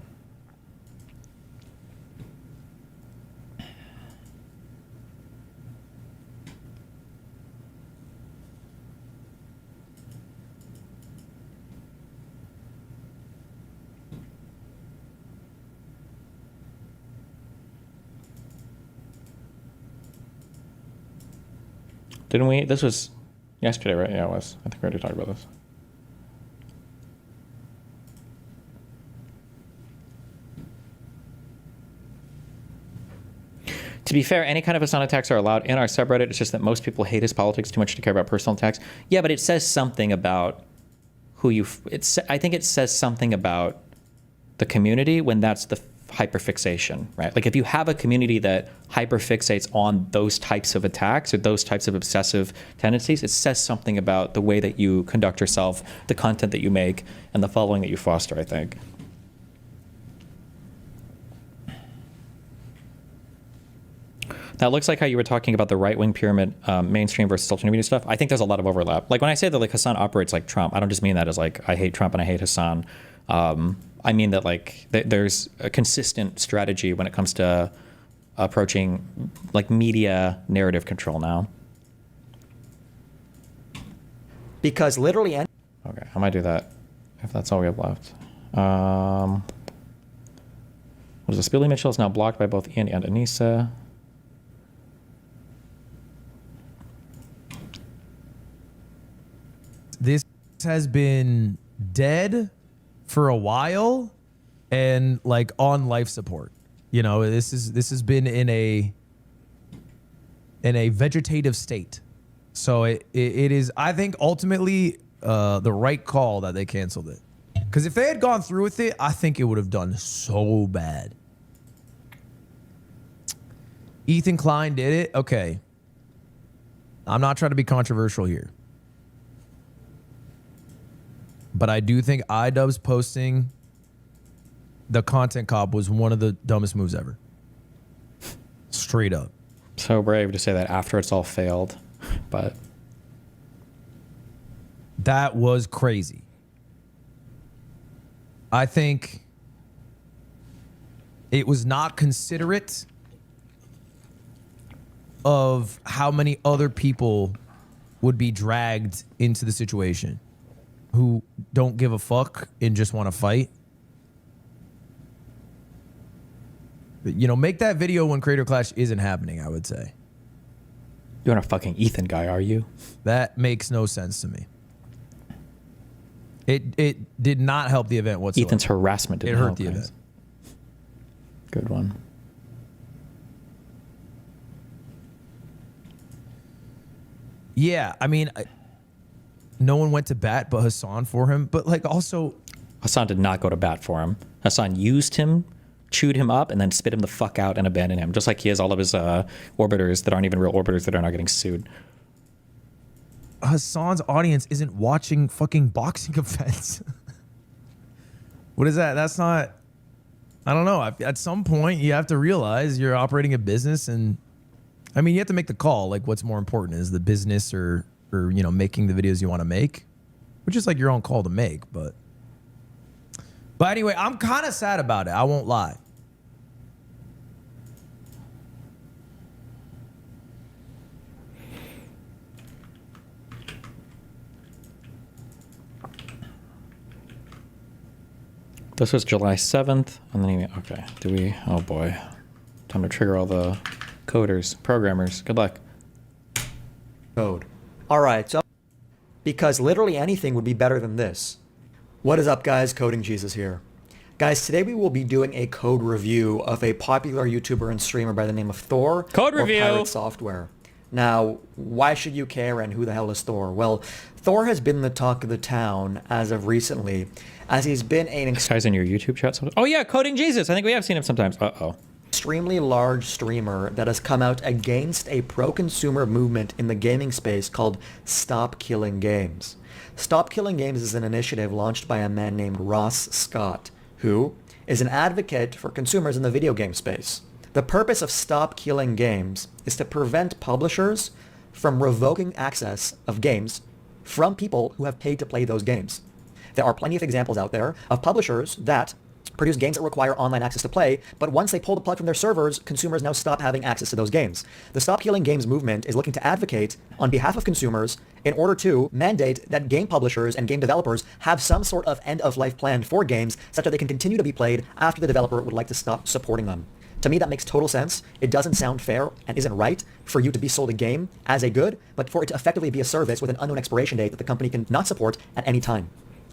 Didn't we? This was yesterday, right? Yeah, it was. I think we already talked about this. To be fair, any kind of Hassan attacks are allowed in our subreddit. It's just that most people hate his politics too much to care about personal attacks. Yeah, but it says something about who you... I think it says something about the community when that's the hyperfixation, right? Like if you have a community that hyperfixates on those types of attacks or those types of obsessive tendencies, it says something about the way that you conduct yourself, the content that you make, and the following that you foster, I think. Now, it looks like how you were talking about the right-wing pyramid, mainstream versus social media stuff. I think there's a lot of overlap. Like when I say that like Hassan operates like Trump, I don't just mean that as like I hate Trump and I hate Hassan. I mean that like there's a consistent strategy when it comes to approaching like media narrative control now. Because literally... Okay, I might do that if that's all we have left. What is this? Billy Mitchell is now blocked by both Ian and Anissa. This has been dead for a while and like on life support. You know, this has been in a vegetative state. So it is, I think, ultimately the right call that they canceled it. Because if they had gone through with it, I think it would have done so bad. Ethan Klein did it. Okay. I'm not trying to be controversial here. But I do think iDubbbz posting the content cop was one of the dumbest moves ever. Straight up. So brave to say that after it's all failed, but... That was crazy. I think it was not considerate of how many other people would be dragged into the situation who don't give a fuck and just want to fight. But, you know, make that video when Creator Clash isn't happening, I would say. You're not a fucking Ethan guy, are you? That makes no sense to me. It did not help the event whatsoever. Ethan's harassment didn't help help the event. Good one. Yeah, I mean, no one went to bat but Hassan for him. But like also... Hassan did not go to bat for him. Hassan used him, chewed him up, and then spit him the fuck out and abandoned him. Just like he has all of his orbiters that aren't even real orbiters that are not getting sued. Hassan's audience isn't watching fucking boxing events. What is that? That's not... I don't know. At some point, you have to realize you're operating a business, and I mean, you have to make the call. Like, what's more important, is the business or you know, making the videos you want to make, which is like your own call to make. But anyway, I'm kind of sad about it. I won't lie. This was July 7th, and then okay, oh boy. Time to trigger all the coders, programmers. Good luck. Code. All right, so because literally anything would be better than this. What is up, guys? Coding Jesus here. Guys, today we will be doing a code review of a popular YouTuber and streamer by the name of Thor. Code review! Pirate Software. Now, why should you care and who the hell is Thor? Well, Thor has been the talk of the town as of recently, as he's been an This guy's in your YouTube chat sometimes. Oh yeah, Coding Jesus. I think we have seen him sometimes. Uh-oh. Extremely large streamer that has come out against a pro-consumer movement in the gaming space called Stop Killing Games. Stop Killing Games is an initiative launched by a man named Ross Scott, who is an advocate for consumers in the video game space. The purpose of Stop Killing Games is to prevent publishers from revoking access of games from people who have paid to play those games. There are plenty of examples out there of publishers that produce games that require online access to play, but once they pull the plug from their servers, consumers now stop having access to those games. The Stop Killing Games movement is looking to advocate on behalf of consumers in order to mandate that game publishers and game developers have some sort of end-of-life plan for games such that they can continue to be played after the developer would like to stop supporting them. To me, that makes total sense. It doesn't sound fair and isn't right for you to be sold a game as a good, but for it to effectively be a service with an unknown expiration date that the company can not support at any time.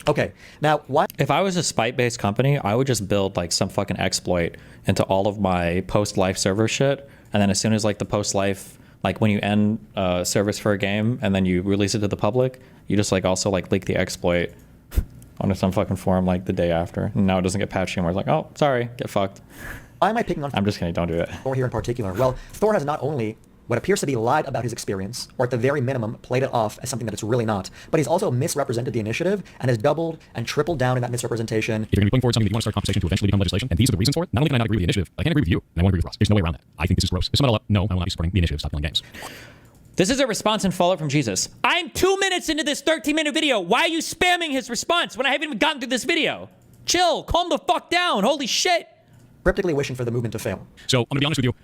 Okay, now why? If I was a spite-based company, I would just build like some fucking exploit into all of my post-life server shit, and then as soon as like the post-life, like when you end service for a game and then you release it to the public, you just like also like leak the exploit onto some fucking forum like the day after, and now it doesn't get patched anymore. It's like, oh, sorry, get fucked. Why am I picking on? I'm just kidding, don't do it. Thor here in particular. Well, Thor has not only what appears to be lied about his experience, or at the very minimum played it off as something that it's really not, but he's also misrepresented the initiative and has doubled and tripled down in that misrepresentation. If you're going to be putting forward something that you want to start conversation to eventually become legislation, and these are the reasons for it, not only can I not agree with the initiative, I can't agree with you, and I won't agree with Ross. There's no way around that. I think this is gross. If someone no, I will not be supporting the initiative Stop Killing Games. This is a response and follow-up from Jesus. I'm 2 minutes into this 13-minute video. Why are you spamming his response when I haven't even gotten through this video? Chill, calm the fuck down, holy shit. Cryptically wishing for the movement to fail. So, I'm going to be honest with you.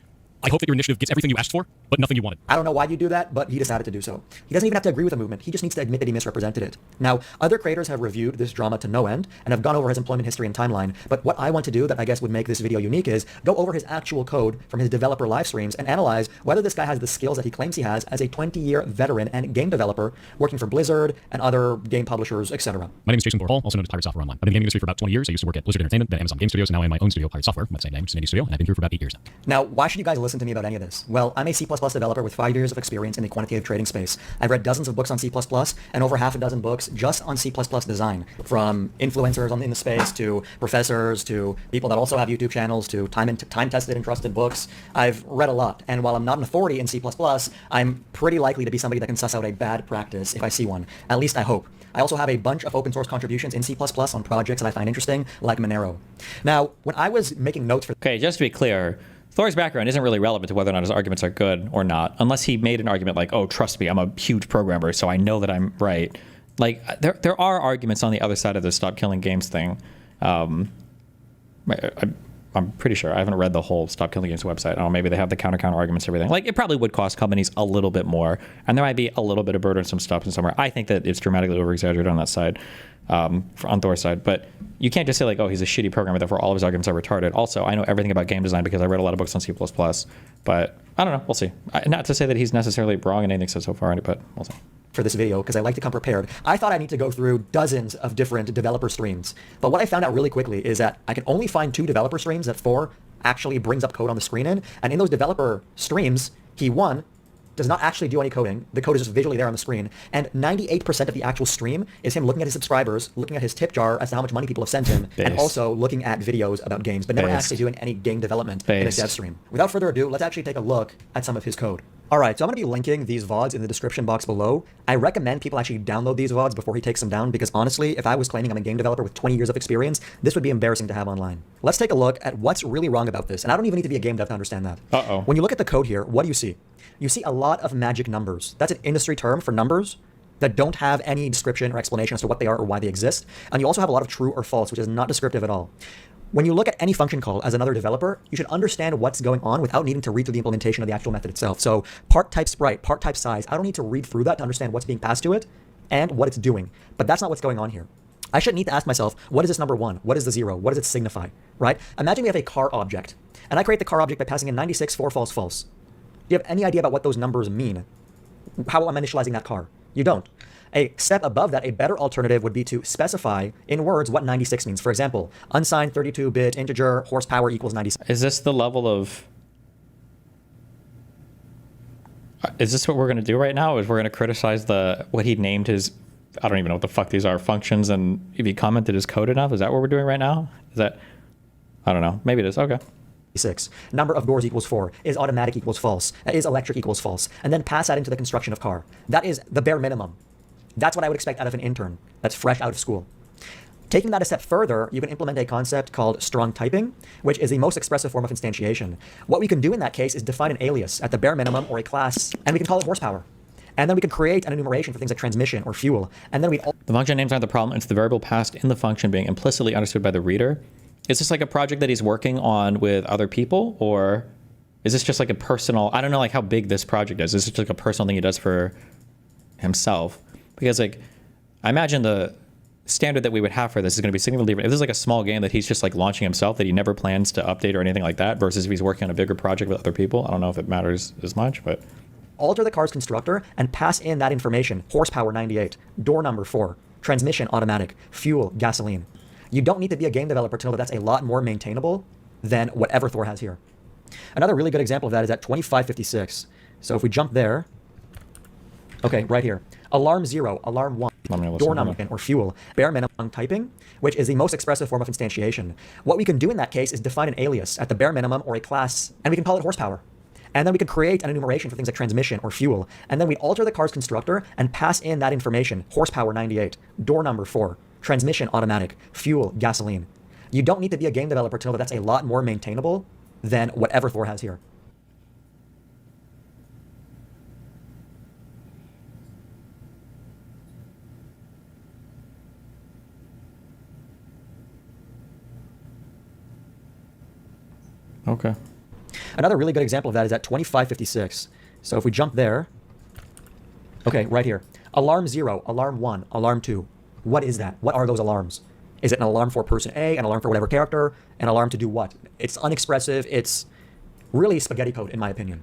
I hope that your initiative gets everything you asked for, but nothing you wanted. I don't know why you do that, but he decided to do so. He doesn't even have to agree with the movement. He just needs to admit that he misrepresented it. Now, other creators have reviewed this drama to no end and have gone over his employment history and timeline, but what I want to do that I guess would make this video unique is go over his actual code from his developer live streams and analyze whether this guy has the skills that he claims he has as a 20-year veteran and game developer working for Blizzard and other game publishers, etc. My name is Jason Thorhall, also known as Pirate Software Online. I've been in the gaming industry for about 20 years. I used to work at Blizzard Entertainment, then Amazon Game Studios, and now I am my own studio, Pirate Software, by the same name, Miscellaneous Studio, and I've been here for about 8 years now. Now, why should you guys listen to me about any of this? Well, I'm a C++ developer with 5 years of experience in the quantitative trading space. I've read dozens of books on C++ and over half a dozen books just on C++ design, from influencers in the space to professors to people that also have YouTube channels to time-tested and trusted books. I've read a lot, and while I'm not an authority in C++, I'm pretty likely to be somebody that can suss out a bad practice if I see one. At least I hope. I also have a bunch of open source contributions in C++ on projects that I find interesting, like Monero. Now, when I was making notes for... Okay, just to be clear, Thor's background isn't really relevant to whether or not his arguments are good or not, unless he made an argument like, oh, trust me, I'm a huge programmer, so I know that I'm right. Like, there are arguments on the other side of this Stop Killing Games thing. I'm pretty sure. I haven't read the whole Stop Killing Games website. I don't know, maybe they have the counter arguments and everything. Like, it probably would cost companies a little bit more, and there might be a little bit of burdensome stuff in somewhere. I think that it's dramatically over-exaggerated on that side, on Thor's side. But you can't just say, like, oh, he's a shitty programmer, therefore all of his arguments are retarded. Also, I know everything about game design because I read a lot of books on C++. But I don't know. We'll see. Not to say that he's necessarily wrong in anything said so far, but we'll see. For this video, because I like to come prepared, I thought I need to go through dozens of different developer streams. But what I found out really quickly is that I can only find 2 developer streams that Thor actually brings up code on the screen in. And in those developer streams, he, one, does not actually do any coding. The code is just visually there on the screen. And 98% of the actual stream is him looking at his subscribers, looking at his tip jar as to how much money people have sent him, and also looking at videos about games, but never actually doing any game development in his dev stream. Without further ado, let's actually take a look at some of his code. Alright, so I'm going to be linking these VODs in the description box below. I recommend people actually download these VODs before he takes them down, because honestly, if I was claiming I'm a game developer with 20 years of experience, this would be embarrassing to have online. Let's take a look at what's really wrong about this, and I don't even need to be a game dev to understand that. When you look at the code here, what do you see? You see a lot of magic numbers. That's an industry term for numbers that don't have any description or explanation as to what they are or why they exist. And you also have a lot of true or false, which is not descriptive at all. When you look at any function call as another developer, you should understand what's going on without needing to read through the implementation of the actual method itself. So part type sprite, part type size, I don't need to read through that to understand what's being passed to it and what it's doing. But that's not what's going on here. I shouldn't need to ask myself, what is this number 1? What is the 0? What does it signify, right? Imagine we have a car object, and I create the car object by passing in 96, 4 false, false. Do you have any idea about what those numbers mean? How I'm initializing that car? You don't. A step above that, a better alternative would be to specify in words what 96 means. For example, unsigned 32-bit integer horsepower equals 96. Is this the level of... Is this what we're going to do right now? Is we're going to criticize what he named his... I don't even know what the fuck these are, functions, and if he commented his code enough? Is that what we're doing right now? Is that... I don't know. Maybe it is. Okay. 6. Number of doors equals 4. Is automatic equals false. Is electric equals false. And then pass that into the construction of car. That is the bare minimum. That's what I would expect out of an intern that's fresh out of school. Taking that a step further, you can implement a concept called strong typing, which is the most expressive form of instantiation. What we can do in that case is define an alias at the bare minimum or a class, and we can call it horsepower. And then we can create an enumeration for things like transmission or fuel. And then we... The function names aren't the problem. It's the variable passed in the function being implicitly understood by the reader. Is this like a project that he's working on with other people, or is this just like a personal... I don't know like how big this project is. Is this just like a personal thing he does for himself? Because like, I imagine the standard that we would have for this is going to be significantly different. If this is like a small game that he's just like launching himself, that he never plans to update or anything like that, versus if he's working on a bigger project with other people, I don't know if it matters as much, but... Alter the car's constructor and pass in that information. Horsepower 98, door number 4, transmission automatic, fuel gasoline. You don't need to be a game developer to know that that's a lot more maintainable than whatever Thor has here. Another really good example of that is at 2556. So if we jump there, okay, right here. Alarm 0, alarm 1, door number or fuel, bare minimum typing, which is the most expressive form of instantiation. What we can do in that case is define an alias at the bare minimum or a class, and we can call it horsepower. And then we could create an enumeration for things like transmission or fuel. And then we alter the car's constructor and pass in that information. Horsepower 98, door number 4, transmission automatic, fuel gasoline. You don't need to be a game developer to know that that's a lot more maintainable than whatever Thor has here. Okay. Another really good example of that is at 2556. So if we jump there, okay, right here. Alarm 0, alarm 1, alarm 2. What is that? What are those alarms? Is it an alarm for person A, an alarm for whatever character, an alarm to do what? It's unexpressive. It's really spaghetti code, in my opinion.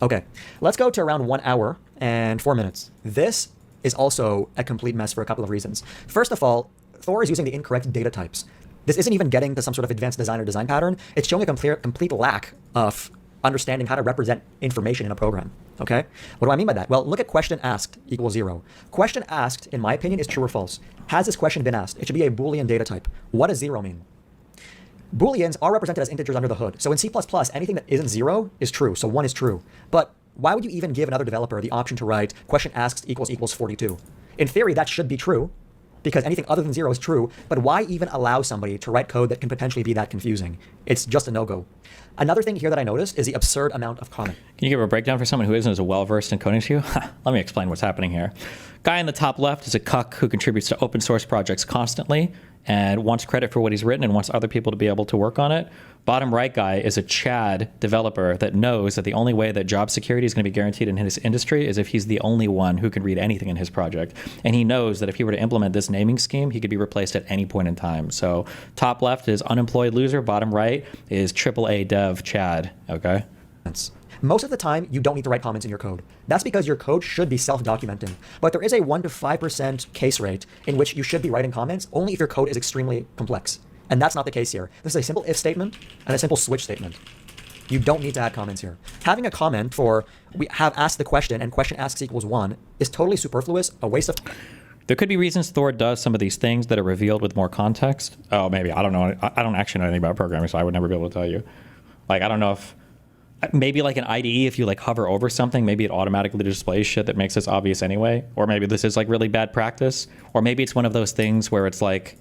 Okay, let's go to around 1 hour and 4 minutes. This is also a complete mess for a couple of reasons. First of all, Thor is using the incorrect data types. This isn't even getting to some sort of advanced design or design pattern. It's showing a complete lack of understanding how to represent information in a program. Okay? What do I mean by that? Well, look at question asked equals 0. Question asked, in my opinion, is true or false. Has this question been asked? It should be a Boolean data type. What does 0 mean? Booleans are represented as integers under the hood. So in C++, anything that isn't 0 is true. So 1 is true. But why would you even give another developer the option to write question asked equals 42? In theory, that should be true, because anything other than 0 is true, but why even allow somebody to write code that can potentially be that confusing? It's just a no-go. Another thing here that I noticed is the absurd amount of comment. Can you give a breakdown for someone who isn't as well-versed in coding as you? Let me explain what's happening here. Guy in the top left is a cuck who contributes to open source projects constantly and wants credit for what he's written and wants other people to be able to work on it. Bottom right guy is a Chad developer that knows that the only way that job security is going to be guaranteed in his industry is if he's the only one who can read anything in his project. And he knows that if he were to implement this naming scheme, he could be replaced at any point in time. So top left is unemployed loser. Bottom right is AAA dev Chad. Okay? Most of the time, you don't need to write comments in your code. That's because your code should be self-documenting. But there is a 1 to 5% case rate in which you should be writing comments only if your code is extremely complex. And that's not the case here. This is a simple if statement and a simple switch statement. You don't need to add comments here. Having a comment for we have asked the question and question asks equals 1 is totally superfluous, a waste of time. There could be reasons Thor does some of these things that are revealed with more context. Oh, maybe. I don't know. I don't actually know anything about programming, so I would never be able to tell you. Like, I don't know if... Maybe like an IDE, if you like hover over something, maybe it automatically displays shit that makes this obvious anyway. Or maybe this is like really bad practice. Or maybe it's one of those things where it's like...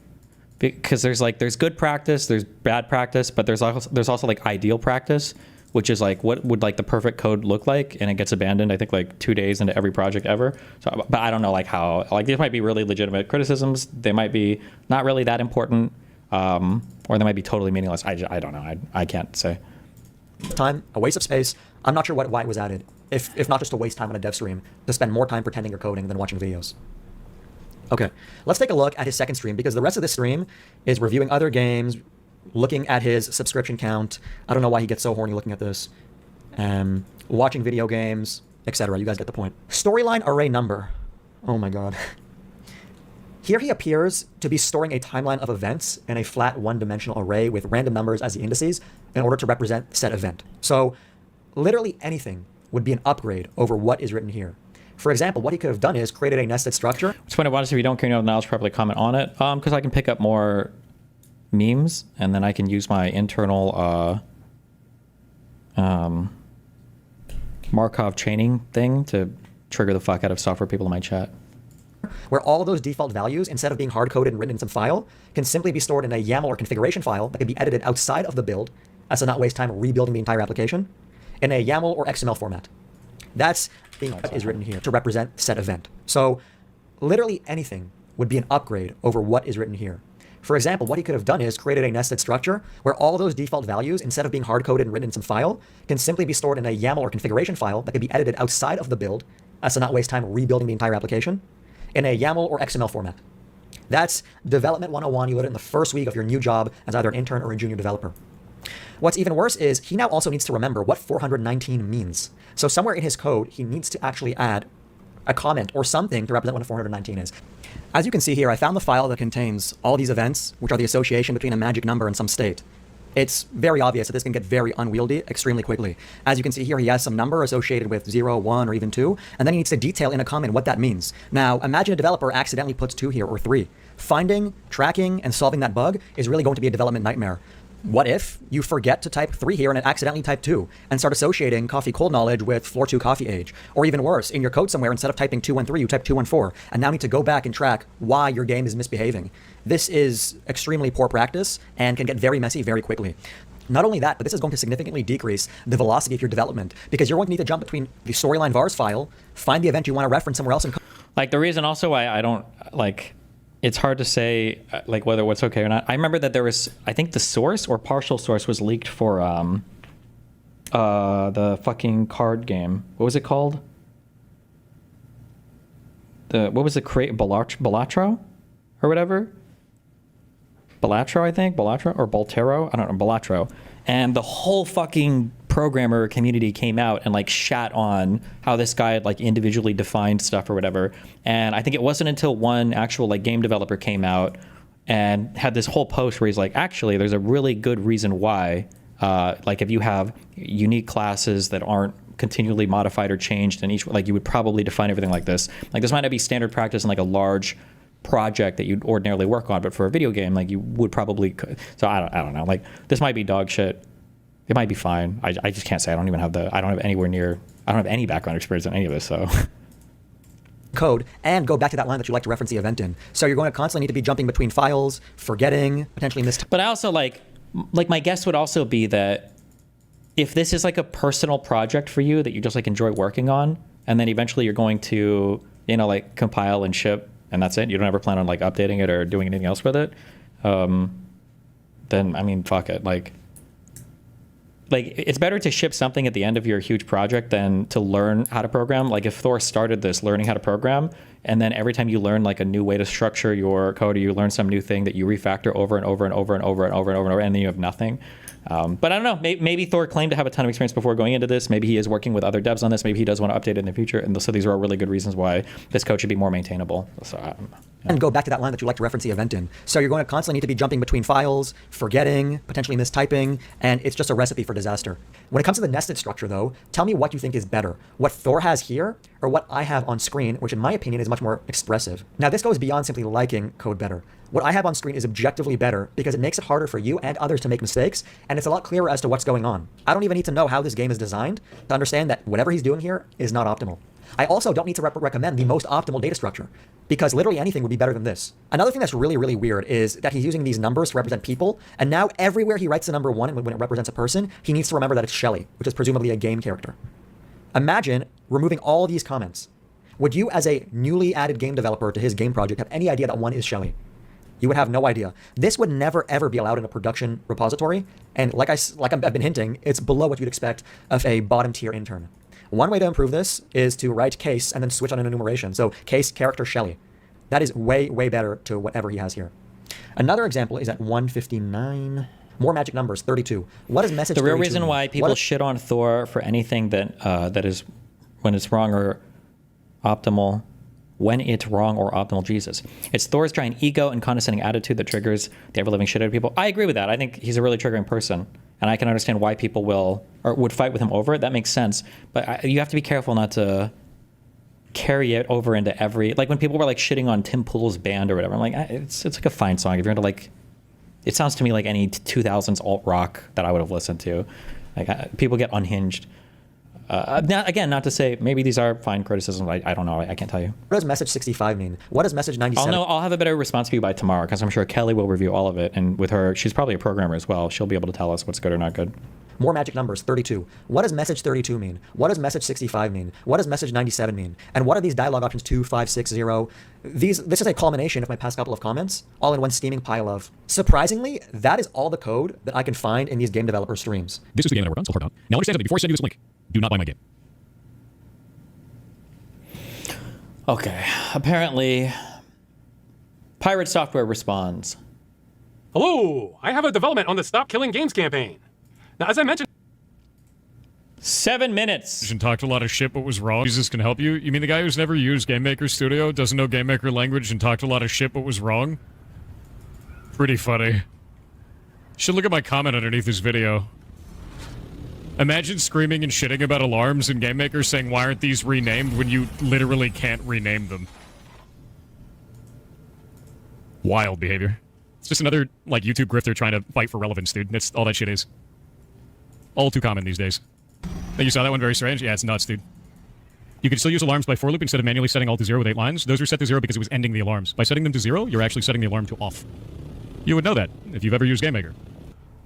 Because there's good practice, there's bad practice, but there's also like ideal practice, which is like what would like the perfect code look like, and it gets abandoned I think like 2 days into every project ever. So, but I don't know like how, like these might be really legitimate criticisms, they might be not really that important, or they might be totally meaningless. I don't know. I can't say. Time, a waste of space. I'm not sure why it was added, if not just to waste time on a dev stream, to spend more time pretending you're coding than watching videos. Okay, let's take a look at his second stream, because the rest of this stream is reviewing other games, looking at his subscription count. I don't know why he gets so horny looking at this. Watching video games, etc. You guys get the point. Storyline array number. Oh my god. Here he appears to be storing a timeline of events in a flat one-dimensional array with random numbers as the indices in order to represent said event. So literally anything would be an upgrade over what is written here. For example, what he could have done is created a nested structure. Which point of honest, if you don't care enough knowledge, probably comment on it, because I can pick up more memes, and then I can use my internal Markov chaining thing to trigger the fuck out of software people in my chat. Where all of those default values, instead of being hard-coded and written in some file, can simply be stored in a YAML or configuration file that can be edited outside of the build, as to not waste time rebuilding the entire application, in a YAML or XML format. That's what is written here to represent said event. So literally anything would be an upgrade over what is written here. For example, what he could have done is created a nested structure where all those default values, instead of being hard-coded and written in some file, can simply be stored in a YAML or configuration file that can be edited outside of the build, as to not waste time rebuilding the entire application, in a YAML or XML format. That's development 101. You learn it in the first week of your new job as either an intern or a junior developer. What's even worse is he now also needs to remember what 419 means. So somewhere in his code, he needs to actually add a comment or something to represent what 419 is. As you can see here, I found the file that contains all these events, which are the association between a magic number and some state. It's very obvious that this can get very unwieldy extremely quickly. As you can see here, he has some number associated with 0, 1, or even 2, and then he needs to detail in a comment what that means. Now, imagine a developer accidentally puts 2 here or 3. Finding, tracking, and solving that bug is really going to be a development nightmare. What if you forget to type 3 here and accidentally type 2 and start associating coffee cold knowledge with floor 2 coffee age? Or even worse, in your code somewhere, instead of typing 213, you type 214, and now need to go back and track why your game is misbehaving. This is extremely poor practice and can get very messy very quickly. Not only that, but this is going to significantly decrease the velocity of your development because you're going to need to jump between the storyline vars file, find the event you want to reference somewhere else. And like the reason also why I don't like, it's hard to say like whether what's okay or not. I remember that there was, I think the source or partial source was leaked for the fucking card game. What was it called? What was the Balatro or whatever? Balatro, I think, Balatro or Boltero, I don't know, Balatro. And the whole fucking programmer community came out and like shat on how this guy had like individually defined stuff or whatever. And I think it wasn't until one actual like game developer came out and had this whole post where he's like, actually, there's a really good reason why, like if you have unique classes that aren't continually modified or changed and each, like you would probably define everything like this. Like this might not be standard practice in like a large project that you'd ordinarily work on, but for a video game, like you would probably, so I don't know, like this might be dog shit. It might be fine. I just can't say. I don't have any background experience in any of this, so. Code and go back to that line that you like to reference the event in. So you're going to constantly need to be jumping between files, forgetting, potentially But I also like my guess would also be that if this is like a personal project for you that you just like enjoy working on, and then eventually you're going to, you know, like compile and ship, and that's it. You don't ever plan on like updating it or doing anything else with it. Then I mean, fuck it. Like it's better to ship something at the end of your huge project than to learn how to program. Like if Thor started this learning how to program, and then every time you learn like a new way to structure your code, or you learn some new thing that you refactor over and over and over and over and over and over, and then you have nothing. But I don't know. Maybe Thor claimed to have a ton of experience before going into this. Maybe he is working with other devs on this. Maybe he does want to update it in the future. And so these are all really good reasons why this code should be more maintainable. So, And go back to that line that you like to reference the event in. So you're going to constantly need to be jumping between files, forgetting, potentially mistyping, and it's just a recipe for disaster. When it comes to the nested structure, though, tell me what you think is better. What Thor has here, or what I have on screen, which in my opinion is much more expressive. Now, this goes beyond simply liking code better. What I have on screen is objectively better because it makes it harder for you and others to make mistakes, and it's a lot clearer as to what's going on. I don't even need to know how this game is designed to understand that whatever he's doing here is not optimal. I also don't need to recommend the most optimal data structure because literally anything would be better than this. Another thing that's really, really weird is that he's using these numbers to represent people, and now everywhere he writes the number 1 when it represents a person, he needs to remember that it's Shelly, which is presumably a game character. Imagine removing all these comments. Would you, as a newly added game developer to his game project, have any idea that 1 is Shelly? You would have no idea. This would never, ever be allowed in a production repository. And like I've been hinting, it's below what you'd expect of a bottom tier intern. One way to improve this is to write case and then switch on an enumeration. So case character Shelly. That is way, way better to whatever he has here. Another example is at 159. More magic numbers, 32. What is message 32? The real reason why people shit on Thor for anything that that is, when it's wrong or optimal, when it's wrong or optimal Jesus. It's Thor's giant ego and condescending attitude that triggers the ever-living shit out of people. I agree with that. I think he's a really triggering person, and I can understand why people would fight with him over it. That makes sense. But you have to be careful not to carry it over into every, like when people were like shitting on Tim Pool's band or whatever. I'm like, it's like a fine song. If you're into like, it sounds to me like any 2000s alt rock that I would have listened to. Like people get unhinged. Not to say maybe these are fine criticisms. I don't know. I can't tell you. What does message 65 mean? What does message 97? I'll have a better response for you by tomorrow, because I'm sure Kelly will review all of it. And with her, she's probably a programmer as well. She'll be able to tell us what's good or not good. More magic numbers, 32. What does message 32 mean? What does message 65 mean? What does message 97 mean? And what are these dialogue options 2, 5, 6, 0? This is a culmination of my past couple of comments, all in one steaming pile of. Surprisingly, that is all the code that I can find in these game developer streams. This is the game that I work on, so hold on. Now understand something. Before I send you this link, do not buy my game. Okay, apparently, Pirate Software responds. Hello, I have a development on the Stop Killing Games campaign. Now, as I mentioned... 7 minutes. And talked a lot of shit but was wrong. Jesus can help you? You mean the guy who's never used GameMaker Studio, doesn't know GameMaker language, and talked a lot of shit but was wrong? Pretty funny. You should look at my comment underneath this video. Imagine screaming and shitting about alarms in GameMaker saying, why aren't these renamed, when you literally can't rename them. Wild behavior. It's just another, like, YouTube grifter trying to fight for relevance, dude. That's all that shit is. All too common these days. Hey, you saw that one? Very strange? Yeah, it's nuts, dude. You can still use alarms by for loop instead of manually setting all to 0 with 8 lines. Those are set to 0 because it was ending the alarms. By setting them to 0, you're actually setting the alarm to off. You would know that if you've ever used GameMaker.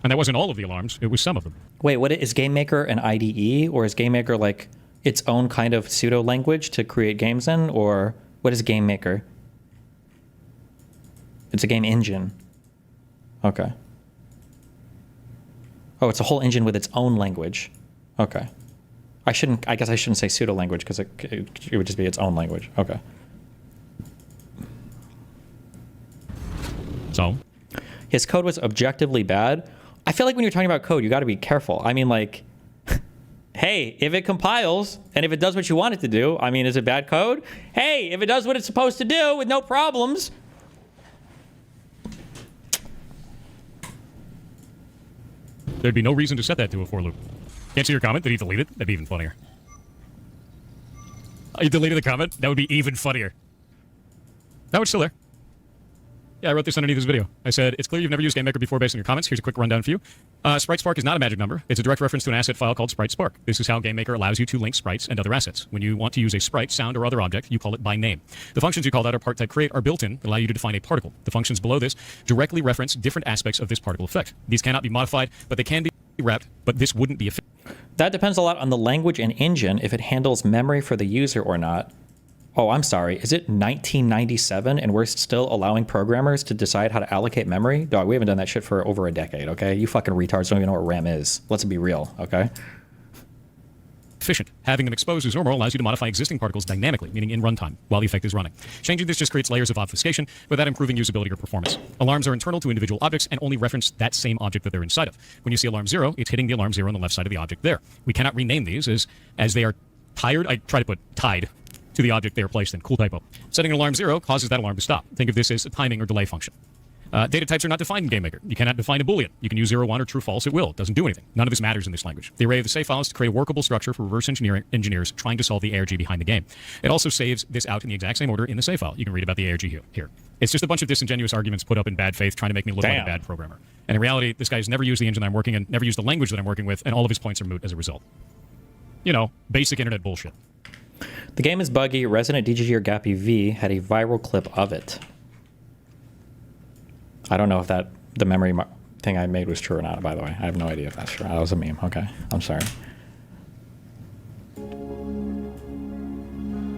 And that wasn't all of the alarms, it was some of them. Wait, what is GameMaker an IDE, or is GameMaker like its own kind of pseudo language to create games in, or what is GameMaker? It's a game engine. Okay. Oh, it's a whole engine with its own language. Okay. I guess I shouldn't say pseudo language, because it would just be its own language. Okay. So? His code was objectively bad. I feel like when you're talking about code, you got to be careful. I mean, like, hey, if it compiles and if it does what you want it to do, I mean, is it bad code? Hey, if it does what it's supposed to do with no problems. There'd be no reason to set that to a for loop. Can't see your comment? Did he delete it? That'd be even funnier. Oh, you deleted the comment? That would be even funnier. No, it's still there. Yeah, I wrote this underneath this video. I said, it's clear you've never used GameMaker before based on your comments. Here's a quick rundown for you. Sprite Spark is not a magic number. It's a direct reference to an asset file called Sprite Spark. This is how GameMaker allows you to link sprites and other assets. When you want to use a sprite, sound, or other object, you call it by name. The functions you call that are part type create are built in that allow you to define a particle. The functions below this directly reference different aspects of this particle effect. These cannot be modified, but they can be wrapped, but this wouldn't be efficient. That depends a lot on the language and engine, if it handles memory for the user or not. Oh, I'm sorry. Is it 1997 and we're still allowing programmers to decide how to allocate memory? Dog, we haven't done that shit for over a decade, okay? You fucking retards don't even know what RAM is. Let's be real, okay? Efficient. Having them exposed as normal allows you to modify existing particles dynamically, meaning in runtime, while the effect is running. Changing this just creates layers of obfuscation without improving usability or performance. Alarms are internal to individual objects and only reference that same object that they're inside of. When you see alarm 0, it's hitting the alarm 0 on the left side of the object there. We cannot rename these as they are tied to the object they are placed in. Cool typo. Setting an alarm 0 causes that alarm to stop. Think of this as a timing or delay function. Data types are not defined in GameMaker. You cannot define a Boolean. You can use 0, 1, or true, false. It will. It doesn't do anything. None of this matters in this language. The array of the save file is to create a workable structure for reverse engineers trying to solve the ARG behind the game. It also saves this out in the exact same order in the save file. You can read about the ARG here. It's just a bunch of disingenuous arguments put up in bad faith trying to make me look like a bad programmer. And in reality, this guy's never used the engine that I'm working in, never used the language that I'm working with, and all of his points are moot as a result. You know, basic internet bullshit. The game is buggy. Resident DGG or Gappy V had a viral clip of it. I don't know if the memory thing I made was true or not, by the way. I have no idea if that's true. That was a meme. Okay. I'm sorry.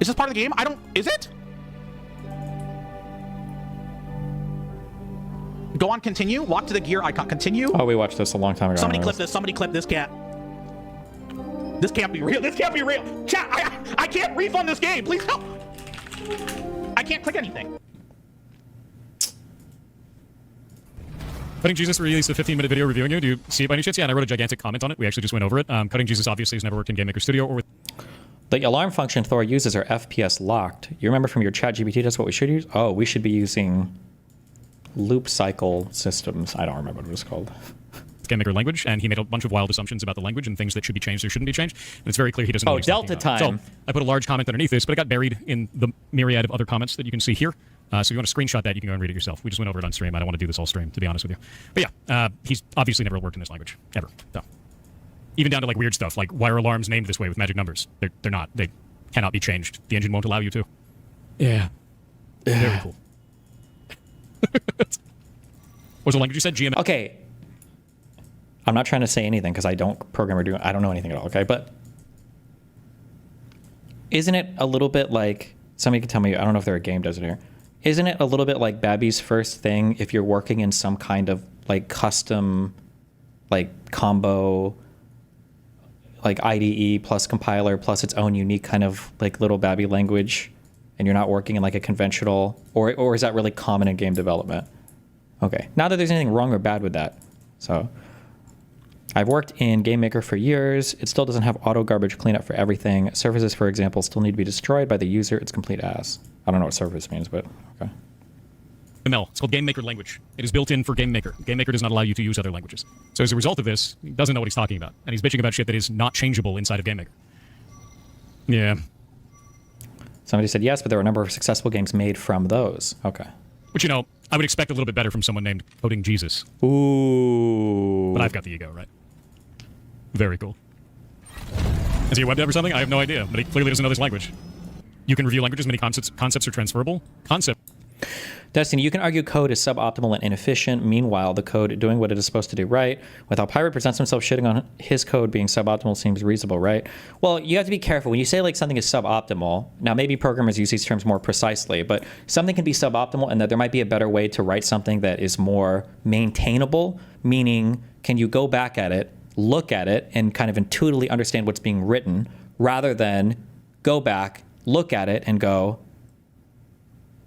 Is this part of the game? Is it? Go on, continue. Walk to the gear icon. Continue. Oh, we watched this a long time ago. Somebody clip this. Somebody clip this cat. This can't be real. This can't be real. Chat, I can't refund this game. Please help. I can't click anything. Cutting Jesus released a 15-minute video reviewing you. Do you see it by any chance? Yeah, and I wrote a gigantic comment on it. We actually just went over it. Cutting Jesus obviously has never worked in GameMaker Studio or with... The alarm function Thor uses are FPS locked. You remember from your ChatGPT, that's what we should use? Oh, we should be using loop cycle systems. I don't remember what it was called. GameMaker language, and he made a bunch of wild assumptions about the language and things that should be changed or shouldn't be changed. And it's very clear he doesn't know what he's Delta talking time. about. So I put a large comment underneath this, but it got buried in the myriad of other comments that you can see here. So if you want to screenshot that, you can go and read it yourself. We just went over it on stream. I don't want to do this all stream, to be honest with you. But yeah, he's obviously never worked in this language, ever. So, even down to like weird stuff, like why are alarms named this way with magic numbers? They're not. They cannot be changed. The engine won't allow you to. Yeah. Very cool. What was the language you said? GML? Okay. I'm not trying to say anything because I don't program or do. I don't know anything at all. Okay, but isn't it a little bit like somebody can tell me? I don't know if they're a game does it here. Isn't it a little bit like Babby's first thing if you're working in some kind of like custom, like combo, like IDE plus compiler plus its own unique kind of like little Babby language, and you're not working in like a conventional, or is that really common in game development? Okay, not that there's anything wrong or bad with that. So I've worked in GameMaker for years. It still doesn't have auto garbage cleanup for everything. Services, for example, still need to be destroyed by the user. It's complete ass. I don't know what service means, but okay. ML. It's called GameMaker language. It is built in for GameMaker. GameMaker does not allow you to use other languages. So as a result of this, he doesn't know what he's talking about. And he's bitching about shit that is not changeable inside of GameMaker. Yeah. Somebody said yes, but there were a number of successful games made from those. Okay. Which, you know, I would expect a little bit better from someone named Coding Jesus. Ooh. But I've got the ego, right? Very cool. Is he a web dev or something? I have no idea, but he clearly doesn't know this language. You can review languages, many concepts are transferable. Destiny, you can argue code is suboptimal and inefficient. Meanwhile, the code doing what it is supposed to do right. With how Pirate presents himself, shitting on his code being suboptimal seems reasonable, right? Well, you have to be careful. When you say like something is suboptimal, now maybe programmers use these terms more precisely, but something can be suboptimal and that there might be a better way to write something that is more maintainable, meaning can you go back at it, look at it, and kind of intuitively understand what's being written, rather than go back, look at it, and go,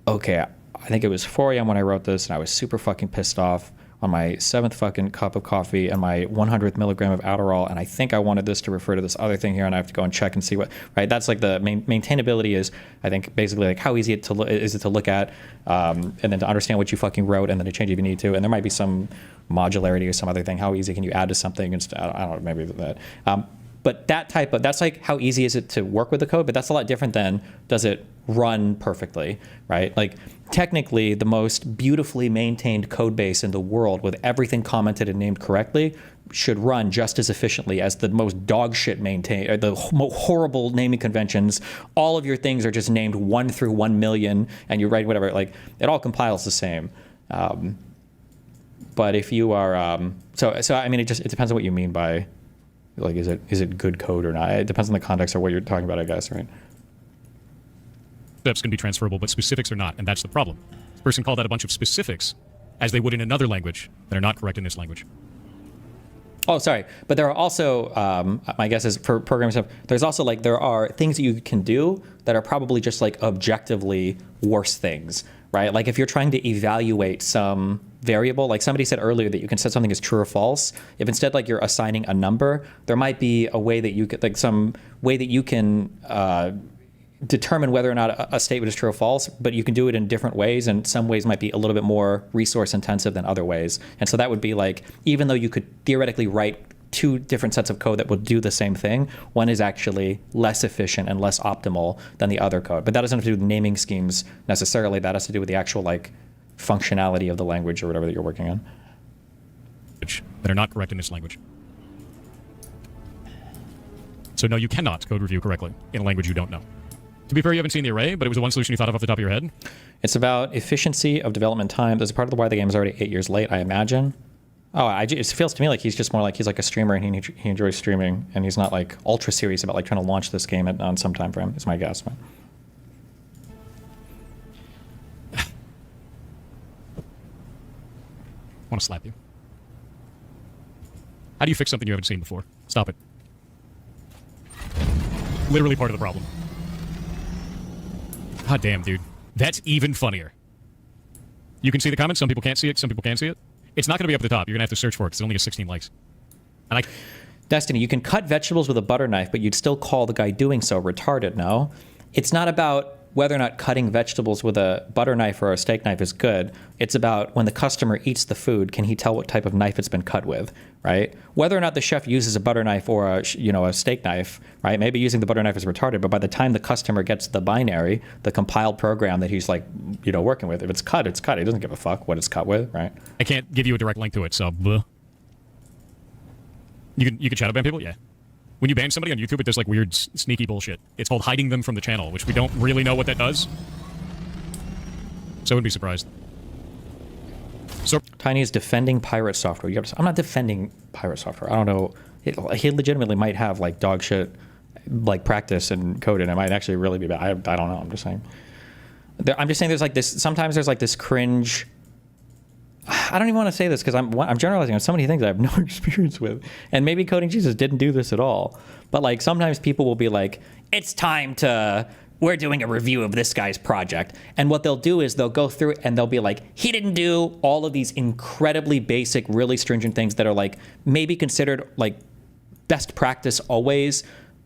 okay, I think it was 4 a.m. when I wrote this, and I was super fucking pissed off on my 7th fucking cup of coffee and my 100th milligram of Adderall, and I think I wanted this to refer to this other thing here, and I have to go and check and see what, right? That's like the maintainability is, I think, basically like how easy is it to look at, and then to understand what you fucking wrote, and then to change if you need to, and there might be some modularity or some other thing. How easy can you add to something? And I don't know, maybe that. But that's like how easy is it to work with the code, but that's a lot different than does it run perfectly, right? Like technically the most beautifully maintained code base in the world with everything commented and named correctly should run just as efficiently as the most dog shit maintained, or the horrible naming conventions. All of your things are just named 1 through 1 million and you write whatever, like it all compiles the same. But if you are, so I mean, it depends on what you mean by, like, is it good code or not? It depends on the context of what you're talking about, I guess, right? Steps can be transferable, but specifics are not, and that's the problem. This person called out a bunch of specifics, as they would in another language, that are not correct in this language. Oh, sorry. But there are also, my guess is for programming stuff, there's also like, there are things that you can do that are probably just like objectively worse things, right? Like if you're trying to evaluate some variable, like somebody said earlier that you can set something as true or false. If instead like you're assigning a number, there might be a way that you could, like some way that you can determine whether or not a statement is true or false, but you can do it in different ways, and some ways might be a little bit more resource intensive than other ways. And so that would be like, even though you could theoretically write 2 different sets of code that will do the same thing, one is actually less efficient and less optimal than the other code. But that doesn't have to do with naming schemes necessarily. That has to do with the actual like functionality of the language or whatever that you're working on. That are not correct in this language. So no, you cannot code review correctly in a language you don't know. To be fair, you haven't seen the array, but it was the one solution you thought of off the top of your head. It's about efficiency of development time. There's a part of why the game is already 8 years late, I imagine. Oh, it feels to me like he's just more like he's like a streamer and he enjoys streaming, and he's not like ultra serious about like trying to launch this game on some time frame. Is my guess. I want to slap you. How do you fix something you haven't seen before? Stop it. Literally part of the problem. God damn, dude. That's even funnier. You can see the comments. Some people can't see it. Some people can see it. It's not going to be up at the top. You're going to have to search for it because it only has 16 likes. And Destiny, you can cut vegetables with a butter knife, but you'd still call the guy doing so retarded, no? It's not about whether or not cutting vegetables with a butter knife or a steak knife is good. It's about when the customer eats the food, can he tell what type of knife it's been cut with, right? Whether or not the chef uses a butter knife or a steak knife, right? Maybe using the butter knife is retarded, but by the time the customer gets the binary, the compiled program that he's like, working with, if it's cut, it's cut. He doesn't give a fuck what it's cut with, right? I can't give you a direct link to it, so bleh. You can shadow ban people, yeah. When you ban somebody on YouTube, it does like weird, sneaky bullshit. It's called hiding them from the channel, which we don't really know what that does. So I wouldn't be surprised. So Tiny is defending pirate software. I'm not defending pirate software. I don't know. He legitimately might have like dog shit, like practice and code, and it might actually really be bad. I don't know. I'm just saying. There's like this. Sometimes there's like this cringe. I don't even want to say this because I'm generalizing on so many things I have no experience with. And maybe Coding Jesus didn't do this at all. But like sometimes people will be like, it's time we're doing a review of this guy's project. And what they'll do is they'll go through and they'll be like, he didn't do all of these incredibly basic, really stringent things that are like maybe considered like best practice always.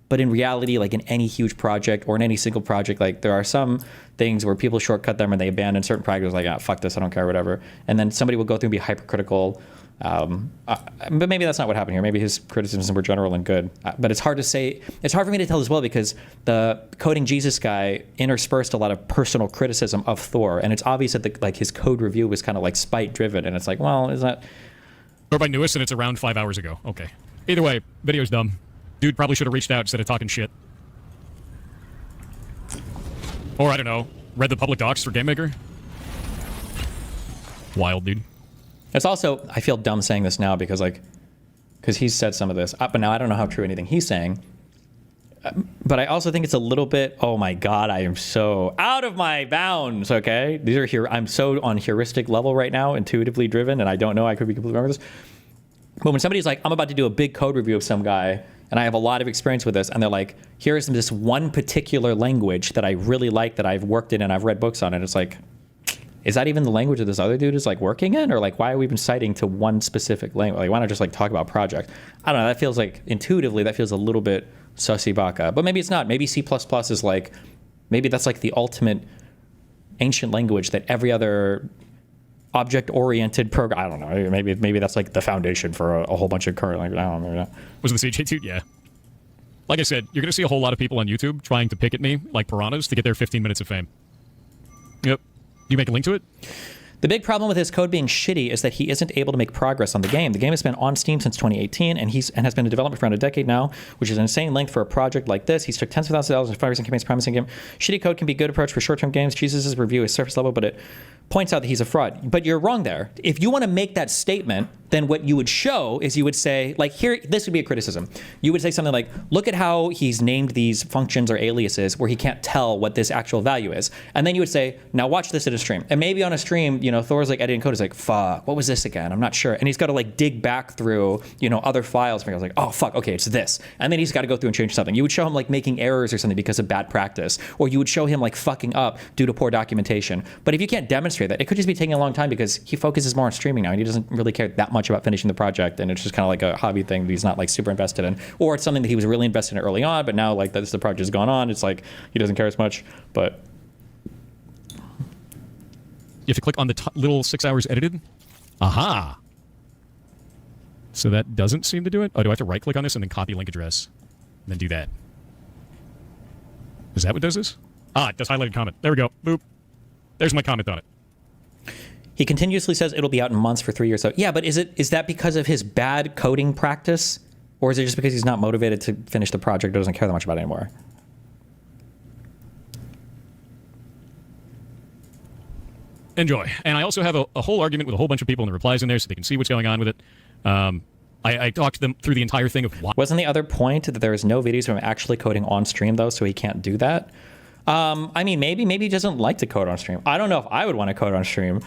But in reality, like in any huge project or in any single project, like there are some things where people shortcut them and they abandon certain practices, like, fuck this, I don't care, whatever. And then somebody will go through and be hypercritical. But maybe that's not what happened here. Maybe his criticisms were general and good. But it's hard to say. It's hard for me to tell as well because the Coding Jesus guy interspersed a lot of personal criticism of Thor. And it's obvious that his code review was kind of like spite driven. And it's like, well, is that... Or by newest and it's around 5 hours ago. Okay. Either way, video's dumb. Dude probably should have reached out instead of talking shit. Or, I don't know, read the public docs for GameMaker. Wild, dude. It's also, I feel dumb saying this now because he's said some of this. But now I don't know how true anything he's saying. But I also think it's a little bit, oh my God, I am so out of my bounds, okay? These are here. I'm so on heuristic level right now, intuitively driven, and I don't know, I could be completely wrong with this. But when somebody's like, I'm about to do a big code review of some guy, and I have a lot of experience with this, and they're like, here's this one particular language that I really like, that I've worked in and I've read books on, and it's like, is that even the language that this other dude is like working in? Or like, why are we even citing to one specific language? Like, why not just like talk about project? I don't know, that feels like, intuitively, that feels a little bit sussy baka. But maybe it's not. Maybe C++ is like, maybe that's like the ultimate ancient language that every other object-oriented program, I don't know, maybe that's like the foundation for a whole bunch of current language. I don't know. Was it the CJ dude? Yeah. Like I said, you're going to see a whole lot of people on YouTube trying to pick at me like piranhas to get their 15 minutes of fame. Yep. You make a link to it? The big problem with his code being shitty is that he isn't able to make progress on the game. The game has been on Steam since 2018, and has been in development for around a decade now, which is an insane length for a project like this. He's took tens of thousands of dollars in 5 recent campaigns promising game. Shitty code can be a good approach for short-term games. Jesus' review is surface level, but it points out that he's a fraud. But you're wrong there. If you want to make that statement, then what you would show is you would say, like, here, this would be a criticism. You would say something like, look at how he's named these functions or aliases where he can't tell what this actual value is. And then you would say, now watch this in a stream. And maybe on a stream, Thor's like editing code is like, fuck, what was this again? I'm not sure. And he's got to like dig back through, other files. And I was like, oh, fuck, okay, it's this. And then he's got to go through and change something. You would show him like making errors or something because of bad practice. Or you would show him like fucking up due to poor documentation. But if you can't demonstrate that, it could just be taking a long time because he focuses more on streaming now and he doesn't really care that much about finishing the project. And it's just kind of like a hobby thing that he's not like super invested in. Or it's something that he was really invested in early on, but now like the project has gone on, it's like he doesn't care as much. But you have to click on the little 6 hours edited. Aha. So that doesn't seem to do it. Oh, do I have to right click on this and then copy link address? And then do that. Is that what does this? Ah, it does highlighted comment. There we go. Boop. There's my comment on it. He continuously says it'll be out in months for 3 years. So yeah, but is that because of his bad coding practice? Or is it just because he's not motivated to finish the project or doesn't care that much about it anymore? Enjoy. And I also have a whole argument with a whole bunch of people in the replies in there so they can see what's going on with it. I talked them through the entire thing of why. Wasn't the other point that there is no videos of him actually coding on stream, though, so he can't do that? I mean, maybe he doesn't like to code on stream. I don't know if I would want to code on stream.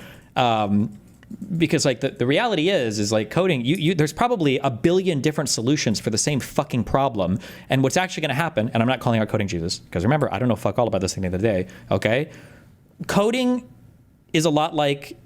Because like the reality is like coding, there's probably a billion different solutions for the same fucking problem. And what's actually going to happen, and I'm not calling out Coding Jesus, because remember, I don't know fuck all about this thing the other day, okay? Coding is a lot like,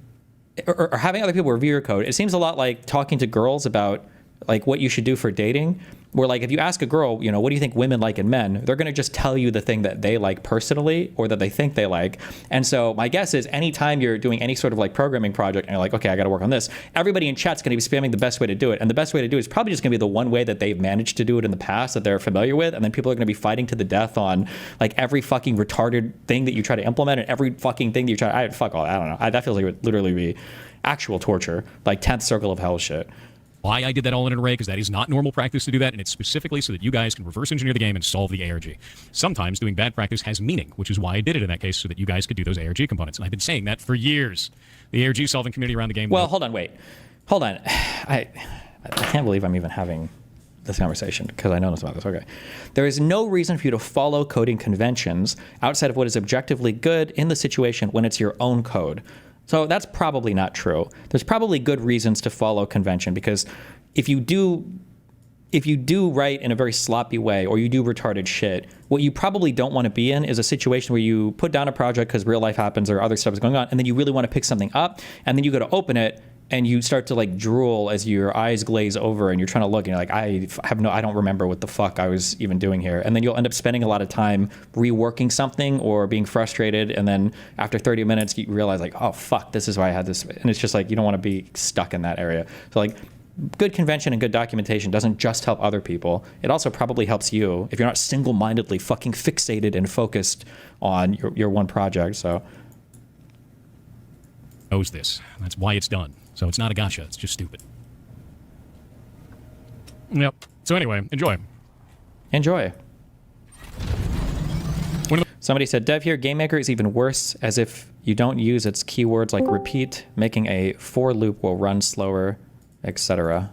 or having other people review your code, it seems a lot like talking to girls about like what you should do for dating. Where like if you ask a girl, you know, what do you think women like in men? They're going to just tell you the thing that they like personally or that they think they like. And so my guess is anytime you're doing any sort of like programming project and you're like, okay, I got to work on this, everybody in chat's going to be spamming the best way to do it. And the best way to do it is probably just going to be the one way that they've managed to do it in the past that they're familiar with. And then people are going to be fighting to the death on like every fucking retarded thing that you try to implement and every fucking thing that you try. Fuck all. I don't know. That feels like it would literally be actual torture, like 10th circle of hell shit. Why I did that all in an array, because that is not normal practice to do that, and it's specifically so that you guys can reverse engineer the game and solve the ARG. Sometimes doing bad practice has meaning, which is why I did it in that case, so that you guys could do those ARG components. And I've been saying that for years. The ARG solving community around the game. Well, hold on, wait. Hold on. I can't believe I'm even having this conversation because I know nothing about this. Okay. There is no reason for you to follow coding conventions outside of what is objectively good in the situation when it's your own code. So that's probably not true. There's probably good reasons to follow convention because if you do write in a very sloppy way or you do retarded shit, what you probably don't want to be in is a situation where you put down a project because real life happens or other stuff is going on, and then you really want to pick something up, and then you go to open it and you start to like drool as your eyes glaze over and you're trying to look and you're like, I don't remember what the fuck I was even doing here. And then you'll end up spending a lot of time reworking something or being frustrated. And then after 30 minutes, you realize like, oh fuck, this is why I had this. And it's just like, you don't want to be stuck in that area. So like good convention and good documentation doesn't just help other people. It also probably helps you if you're not single-mindedly fucking fixated and focused on your one project. So knows this. That's why it's done. So it's not a gotcha. It's just stupid. Yep. So anyway, enjoy. Enjoy. Somebody said, Dev here, GameMaker is even worse, as if you don't use its keywords like repeat, making a for loop will run slower, etc.